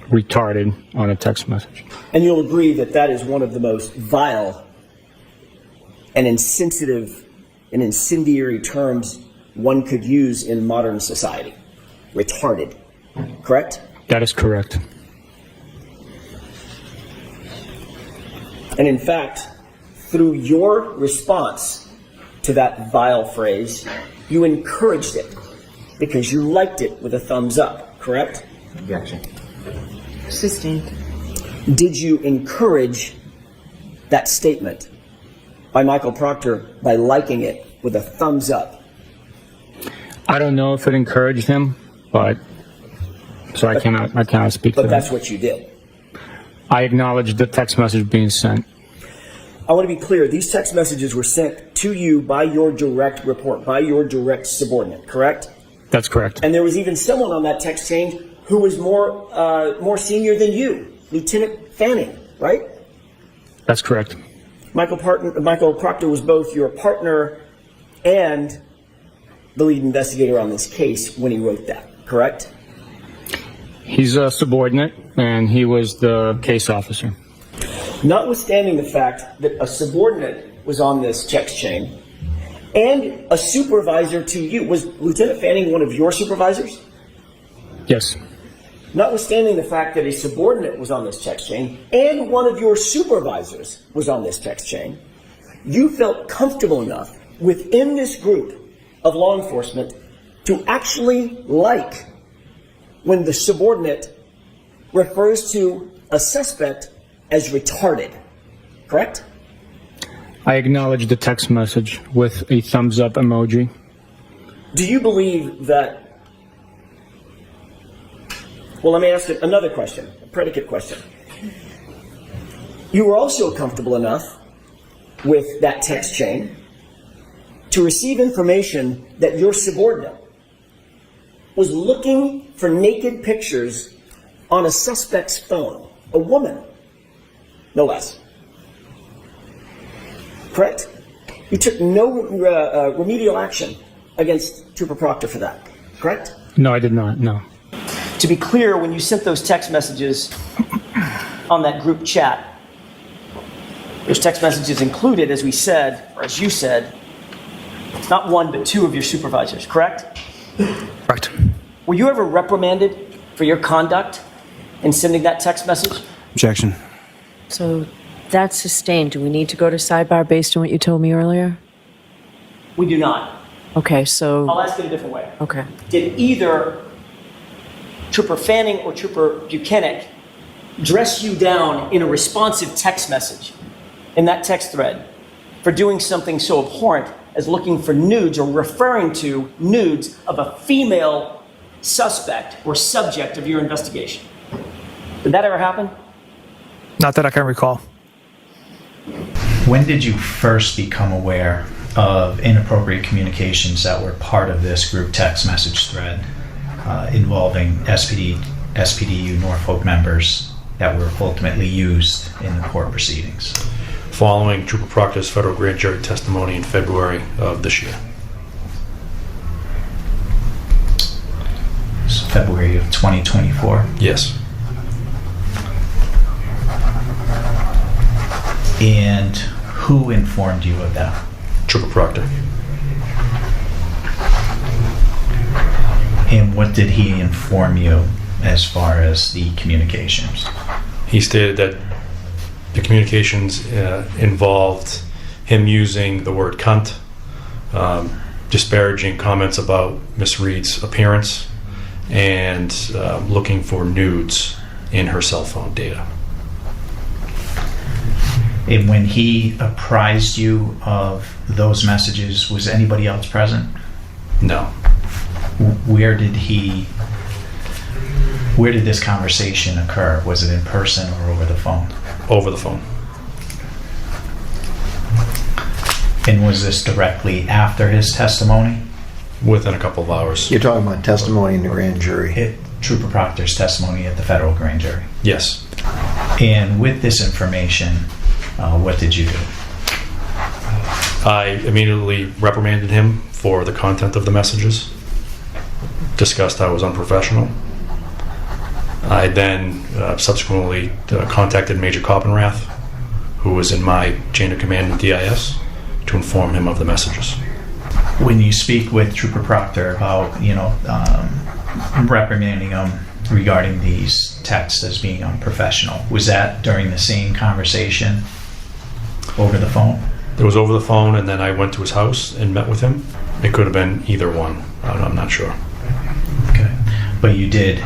retarded on a text message.
And you'll agree that that is one of the most vile and insensitive and incendiary terms one could use in modern society. Retarded, correct?
That is correct.
And in fact, through your response to that vile phrase, you encouraged it because you liked it with a thumbs up, correct?
Objection.
Sustained.
Did you encourage that statement by Michael Proctor by liking it with a thumbs up?
I don't know if it encouraged him, but so I cannot speak to that.
But that's what you did.
I acknowledged the text message being sent.
I want to be clear. These text messages were sent to you by your direct report, by your direct subordinate, correct?
That's correct.
And there was even someone on that text chain who was more senior than you, Lieutenant Fanning, right?
That's correct.
Michael Proctor was both your partner and the lead investigator on this case when he wrote that, correct?
He's a subordinate, and he was the case officer.
Notwithstanding the fact that a subordinate was on this text chain and a supervisor to you, was Lieutenant Fanning one of your supervisors?
Yes.
Notwithstanding the fact that a subordinate was on this text chain and one of your supervisors was on this text chain, you felt comfortable enough within this group of law enforcement to actually like when the subordinate refers to a suspect as retarded, correct?
I acknowledged the text message with a thumbs up emoji.
Do you believe that? Well, let me ask another question, a predicate question. You were also comfortable enough with that text chain to receive information that your subordinate was looking for naked pictures on a suspect's phone, a woman, no less. Correct? You took no remedial action against Trooper Proctor for that, correct?
No, I did not, no.
To be clear, when you sent those text messages on that group chat, those text messages included, as we said, or as you said, not one but two of your supervisors, correct?
Correct.
Were you ever reprimanded for your conduct in sending that text message?
Objection.
So that's sustained. Do we need to go to sidebar based on what you told me earlier?
We do not.
Okay, so.
I'll ask it a different way.
Okay.
Did either Trooper Fanning or Trooper Buchanan dress you down in a responsive text message in that text thread for doing something so abhorrent as looking for nudes or referring to nudes of a female suspect or subject of your investigation? Did that ever happen?
Not that I can recall.
When did you first become aware of inappropriate communications that were part of this group text message thread involving SPDU Norfolk members that were ultimately used in the court proceedings?
Following Trooper Proctor's federal grand jury testimony in February of this year.
So February of 2024?
Yes.
And who informed you of that?
Trooper Proctor.
And what did he inform you as far as the communications?
He stated that the communications involved him using the word cunt, disparaging comments about Miss Reed's appearance, and looking for nudes in her cell phone data.
And when he apprised you of those messages, was anybody else present?
No.
Where did this conversation occur? Was it in person or over the phone?
Over the phone.
And was this directly after his testimony?
Within a couple of hours.
You're talking about testimony in the grand jury.
Trooper Proctor's testimony at the federal grand jury?
Yes.
And with this information, what did you do?
I immediately reprimanded him for the content of the messages, discussed how it was unprofessional. I then subsequently contacted Major Coppenrath, who was in my chain of command in DIS, to inform him of the messages.
When you speak with Trooper Proctor about, reprimanding him regarding these texts as being unprofessional, was that during the same conversation over the phone?
It was over the phone, and then I went to his house and met with him. It could have been either one. I'm not sure.
Okay. But you did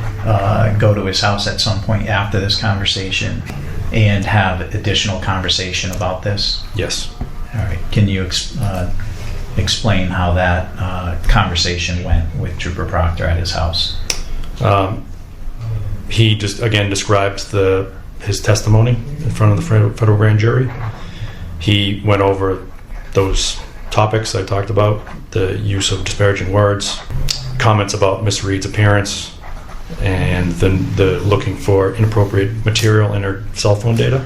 go to his house at some point after this conversation and have additional conversation about this?
Yes.
All right. Can you explain how that conversation went with Trooper Proctor at his house?
He just, again, described his testimony in front of the federal grand jury. He went over those topics I talked about, the use of disparaging words, comments about Miss Reed's appearance, and the looking for inappropriate material in her cell phone data.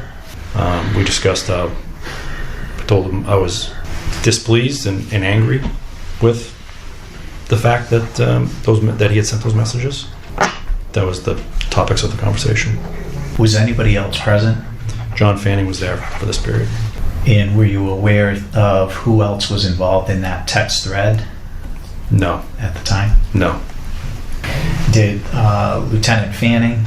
We discussed I told him I was displeased and angry with the fact that that he had sent those messages. That was the topics of the conversation.
Was anybody else present?
John Fanning was there for this period.
And were you aware of who else was involved in that text thread?
No.
At the time?
No.
Did Lieutenant Fanning,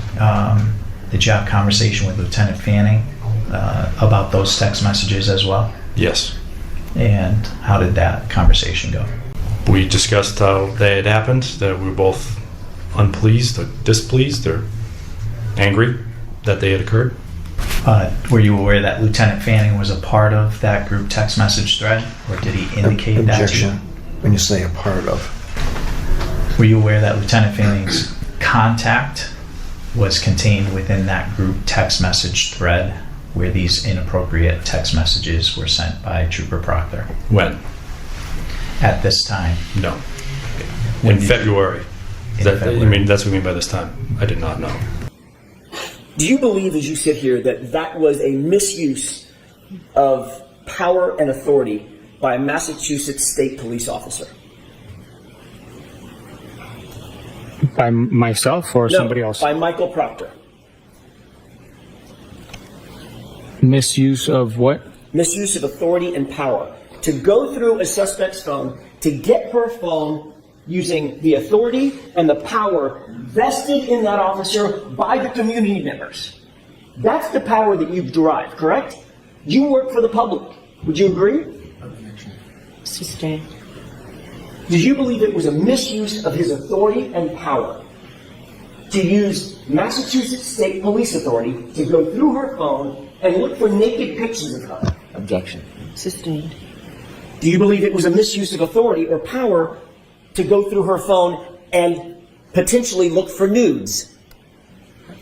did you have a conversation with Lieutenant Fanning about those text messages as well?
Yes.
And how did that conversation go?
We discussed how they had happened, that we were both unpleased or displeased or angry that they had occurred.
Were you aware that Lieutenant Fanning was a part of that group text message thread, or did he indicate that to you?
When you say a part of.
Were you aware that Lieutenant Fanning's contact was contained within that group text message thread where these inappropriate text messages were sent by Trooper Proctor?
When?
at this time.
No.
When
In
did
February.
In
That,
February.
I mean, that's what we mean by this time. I did not know.
Do you believe, as you sit here, that that was a misuse of power and authority by a Massachusetts state police officer?
By myself or somebody else?
By Michael Proctor.
Misuse of what?
Misuse of authority and power. To go through a suspect's phone, to get her phone using the authority and the power vested in that officer by the community members. That's the power that you've derived, correct? You work for the public. Would you agree?
Sustained.
Did you believe it was a misuse of his authority and power to use Massachusetts State Police Authority to go through her phone and look for naked pictures of her?
Objection.
Sustained.
Do you believe it was a misuse of authority or power to go through her phone and potentially look for nudes?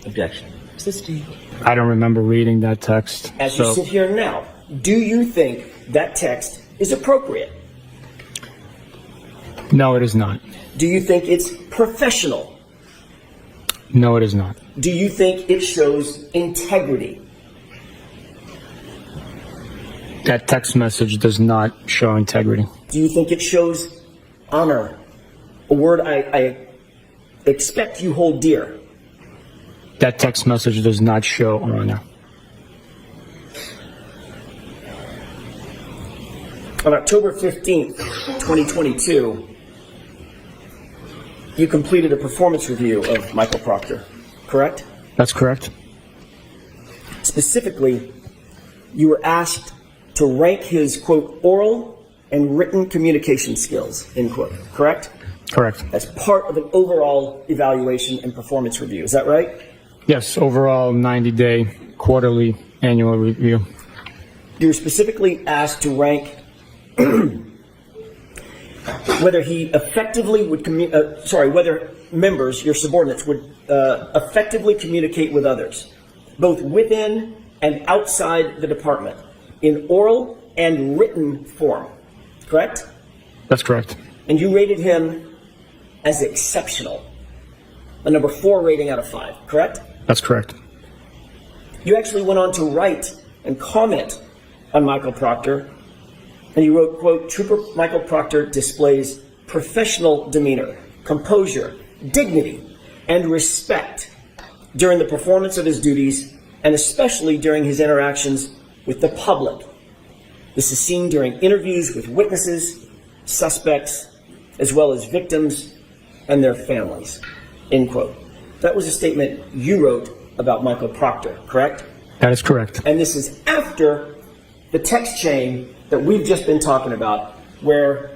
Objection.
Sustained.
I don't remember reading that text.
As you sit here now, do you think that text is appropriate?
No, it is not.
Do you think it's professional?
No, it is not.
Do you think it shows integrity?
That text message does not show integrity.
Do you think it shows honor? A word I expect you hold dear.
That text message does not show honor.
On October 15th, 2022, you completed a performance review of Michael Proctor, correct?
That's correct.
Specifically, you were asked to rank his, quote, oral and written communication skills, end quote, correct?
Correct.
As part of an overall evaluation and performance review, is that right?
Yes, overall 90-day, quarterly, annual review.
You were specifically asked to rank whether he effectively would whether members, your subordinates, would effectively communicate with others, both within and outside the department, in oral and written form, correct?
That's correct.
And you rated him as exceptional, a number 4 rating out of 5, correct?
That's correct.
You actually went on to write and comment on Michael Proctor, and you wrote, quote, Trooper Michael Proctor displays professional demeanor, composure, dignity, and respect during the performance of his duties, and especially during his interactions with the public. This is seen during interviews with witnesses, suspects, as well as victims and their families, end quote. That was a statement you wrote about Michael Proctor, correct?
That is correct.
And this is after the text chain that we've just been talking about, where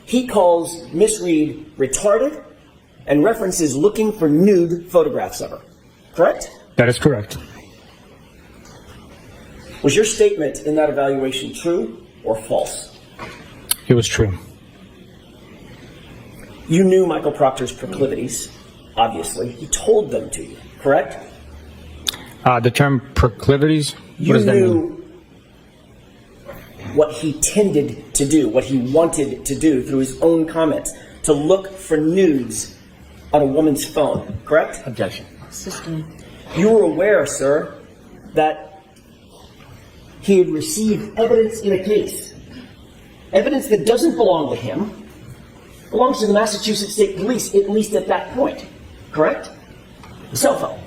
he calls Miss Reed retarded and references looking for nude photographs of her, correct?
That is correct.
Was your statement in that evaluation true or false?
It was true.
You knew Michael Proctor's proclivities, obviously. He told them to you, correct?
The term proclivities, what
You
does that mean?
knew what he tended to do, what he wanted to do through his own comments, to look for nudes on a woman's phone, correct?
Objection.
Sustained.
You were aware, sir, that he had received evidence in a case, evidence that doesn't belong to him, belongs to the Massachusetts State Police, at least at that point, correct? The cell phone.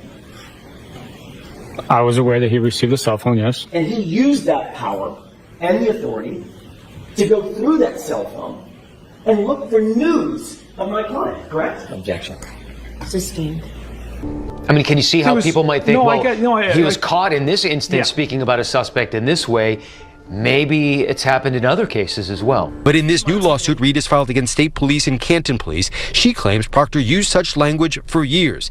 I was aware that he received a cell phone, yes.
And he used that power and the authority to go through that cell phone and look for nudes of my client, correct?
Objection.
Sustained.
I mean, can you see how people might think, he was
I-
caught in this instance speaking about a suspect in this way. Maybe it's happened in other cases as well.
But in this new lawsuit Reed has filed against state police and Canton Police, she claims Proctor used such language for years.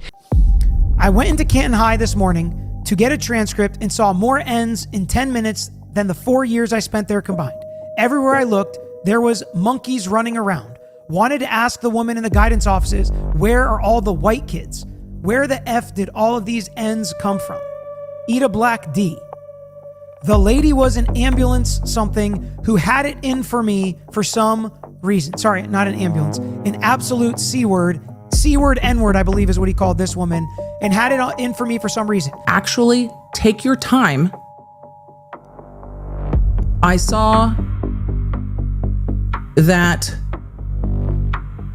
I went into Canton High this morning to get a transcript and saw more N's in 10 minutes than the 4 years I spent there combined. Everywhere I looked, there was monkeys running around. Wanted to ask the woman in the guidance offices, where are all the white kids? Where the F did all of these N's come from? Eat a black D. The lady was an ambulance something who had it in for me for some reason. Sorry, not an ambulance. An absolute C-word, N-word, I believe is what he called this woman, and had it in for me for some reason.
Actually, take your time. I saw that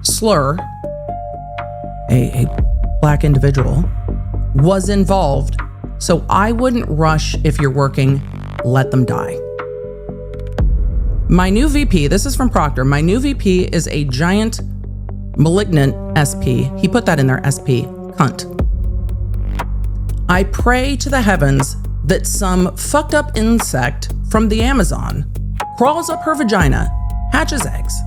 slur, a black individual, was involved, so I wouldn't rush if you're working, let them die. My new VP, this is from Proctor, my new VP is a giant, malignant SP. He put that in there, SP, cunt. I pray to the heavens that some fucked up insect from the Amazon crawls up her vagina, hatches eggs,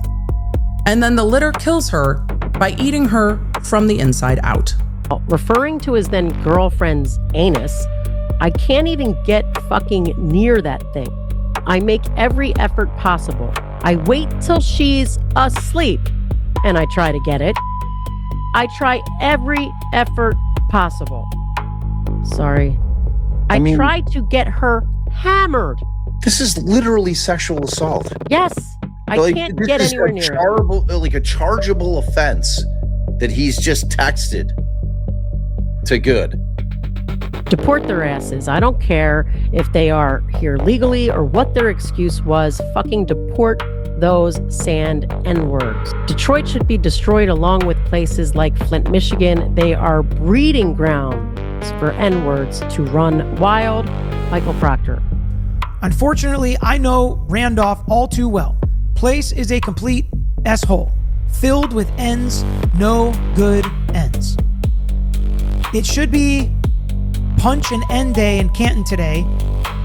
and then the litter kills her by eating her from the inside out.
Referring to his then girlfriend's anus, I can't even get fucking near that thing. I make every effort possible. I wait till she's asleep and I try to get it. I try every effort possible. Sorry. I try to get her hammered.
This is literally sexual assault.
Yes. I can't get anywhere near it.
Like a chargeable offense that he's just texted to Goode.
Deport their asses. I don't care if they are here legally or what their excuse was. Fucking deport those sand N-words. Detroit should be destroyed along with places like Flint, Michigan. They are breeding grounds for N-words to run wild. Michael Proctor.
Unfortunately, I know Randolph all too well. Place is a complete S-hole, filled with ends, no good ends. It should be punch and end day in Canton today,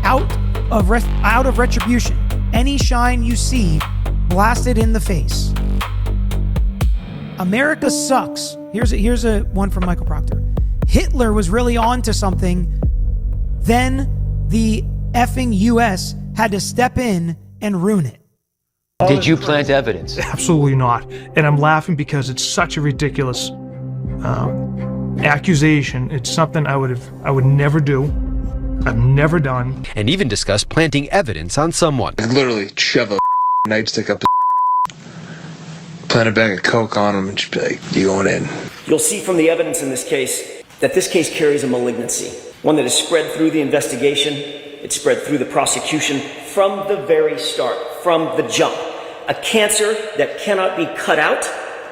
out of retribution. Any shine you see, blasted in the face. America sucks. Here's a one from Michael Proctor. Hitler was really on to something. Then the effing U.S. had to step in and ruin it.
Did you plant evidence?
Absolutely not. And I'm laughing because it's such a ridiculous accusation. It's something I would never do. I've never done.
And even discussed planting evidence on someone.
Literally shove a nightstick up the plant a bag of coke on him and just be like, you going in?
You'll see from the evidence in this case that this case carries a malignancy, one that is spread through the investigation, it's spread through the prosecution from the very start, from the jump. A cancer that cannot be cut out,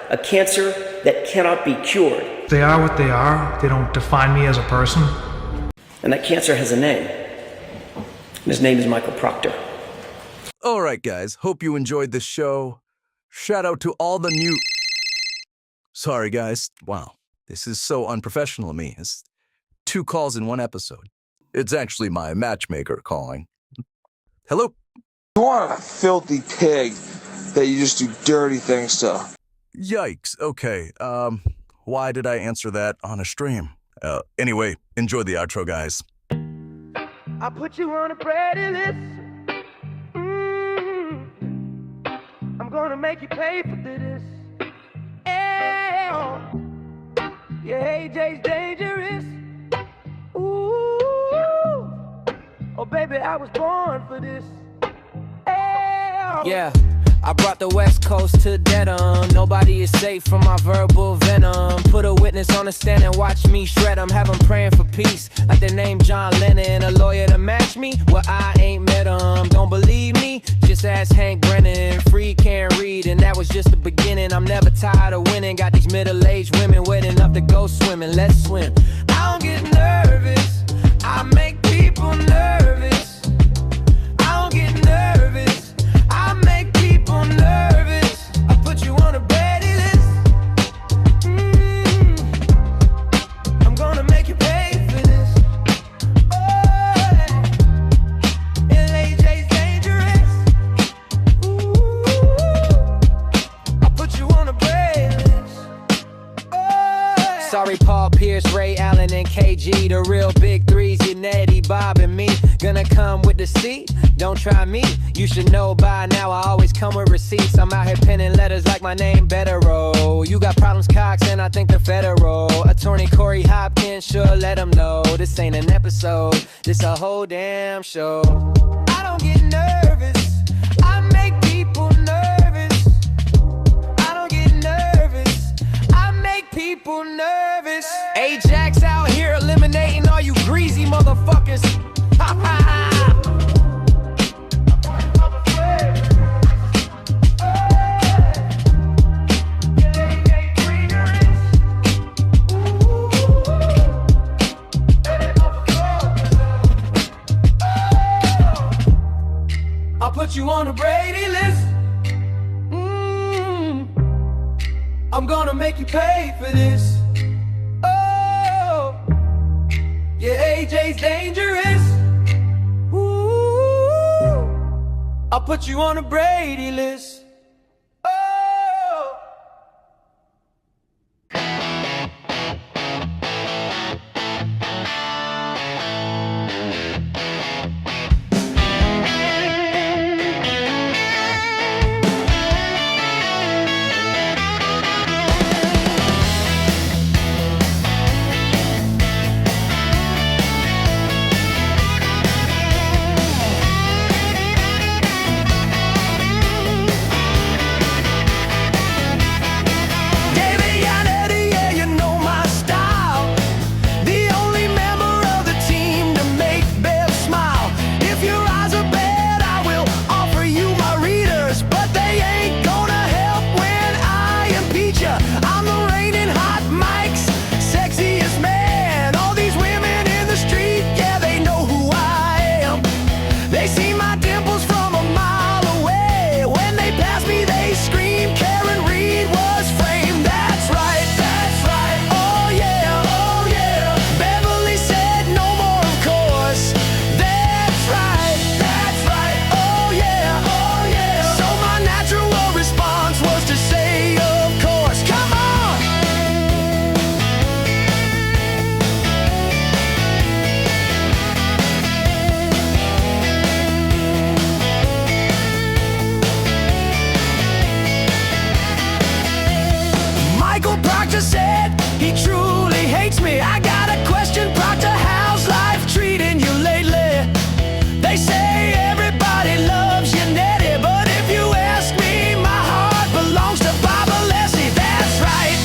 a cancer that cannot be cured.
They are what they are. They don't define me as a person.
And that cancer has a name. And his name is Michael Proctor.
All right, guys. Hope you enjoyed this show. Shout out to all the new... Sorry, guys. Wow. This is so unprofessional of me. It's 2 calls in 1 episode. It's actually my matchmaker calling. Hello?
You want a filthy pig that you just do dirty things to.
Yikes. Okay. Why did I answer that on a stream? Anyway, enjoy the outro, guys.
I put you on a pretty list. I'm gonna make you pay for this. Yeah, AJ's dangerous. Ooh, oh baby, I was born for this.
Yeah, I brought the West Coast to Dedham. Nobody is safe from my verbal venom. Put a witness on the stand and watch me shred them. Have them praying for peace, like their name John Lennon. A lawyer to match me? Well, I ain't met him. Don't believe me? Just ask Hank Brennan. Free can't read, and that was just the beginning. I'm never tired of winning. Got these middle-aged women waiting up to go swimming. Let's swim. I don't get nervous. I make people nervous. I don't get nervous. I make people nervous. I put you on a ready list. I'm gonna make you pay for this. Oh, LAJ's dangerous. Ooh, I put you on a ready list. Oh, sorry, Paul Pierce, Ray Allen, and KG, the real big threes. You Nettie, Bob, and me. Gonna come with the seat. Don't try me. You should know by now I always come with receipts. I'm out here penning letters like my name better roll. You got problems, Cox, and I think they're federal. Attorney Corey Hopkins, sure let him know. This ain't an episode, this a whole damn show. I don't get nervous, I make people nervous. motherfuckers. Ha ha. I'll put you on a Brady list. I'm gonna make you pay for this. Oh, yeah, AJ's dangerous. Ooh, I'll put you on a Brady list. Michael Proctor said he truly hates me. I got a question, Proctor, how's life treating you lately? They say everybody loves you, Nettie, but if you ask me, my heart belongs to Baba Leslie. That's right,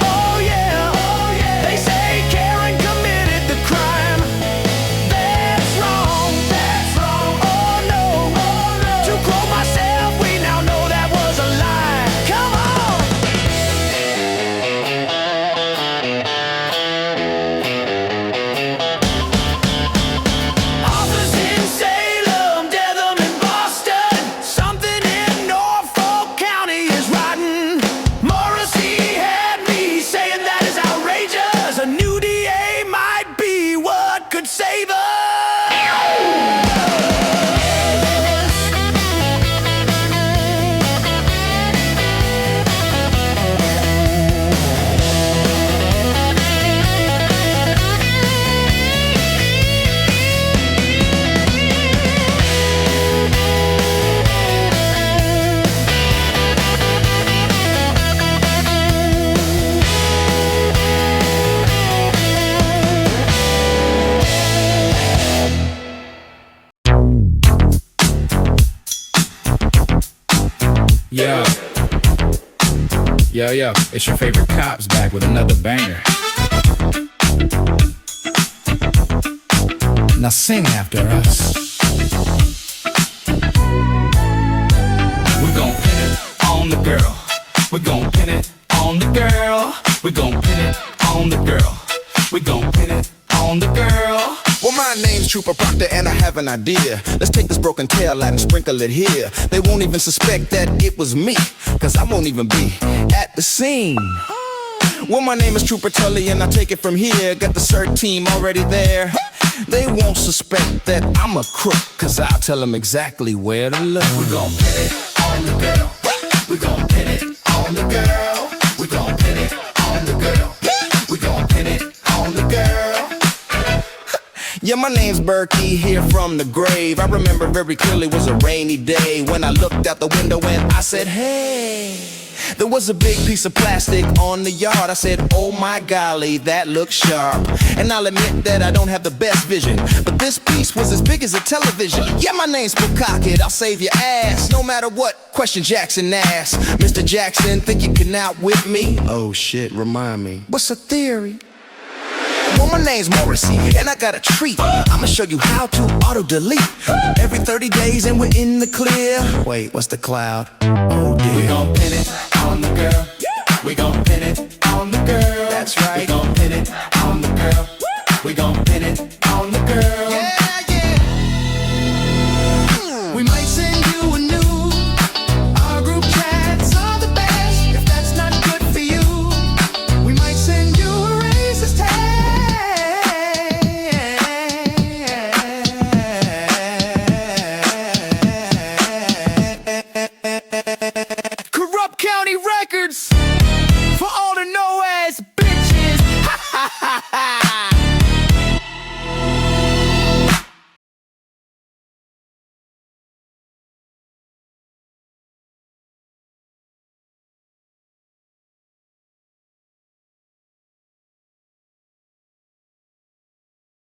oh yeah, they say Karen committed the crime. That's wrong, oh no, to quote myself, we now know that was a lie. Come on. Authors in Salem, Dedham, and Boston. Something in Norfolk County is rotten. Morrissey had me saying that is outrageous. A new DA might be what could save us.
Yo, it's your favorite cops back with another banger. Now sing after us. We're gon' pin it on the girl. We're gon' pin it on the girl. We're gon' pin it on the girl. We're gon' pin it on the girl.
Well, my name's Trooper Proctor and I have an idea. Let's take this broken taillight and sprinkle it here. They won't even suspect that it was me, cause I won't even be at the scene. Well, my name is Trooper Tully and I take it from here. Got the CERT team already there. They won't suspect that I'm a crook, cause I'll tell them exactly where to look.
We're gon' pin it on the girl. We're gon' pin it on the girl. We're gon' pin it on the girl. We're gon' pin it on the girl.
Yeah, my name's Berkey, here from the grave. I remember very clearly it was a rainy day when I looked out the window and I said, hey. There was a big piece of plastic on the yard. I said, oh my golly, that looks sharp. And I'll admit that I don't have the best vision, but this piece was as big as a television. Yeah, my name's Bukkake, I'll save your ass. No matter what question Jackson asks. Mr. Jackson, think you can outwit me? Oh shit, remind me. What's a theory? Well, my name's Morrissey, and I got a treat. I'ma show you how to auto-delete every 30 days, and we're in the clear. Wait, what's the cloud? Oh dear.
We gon' pin it on the girl.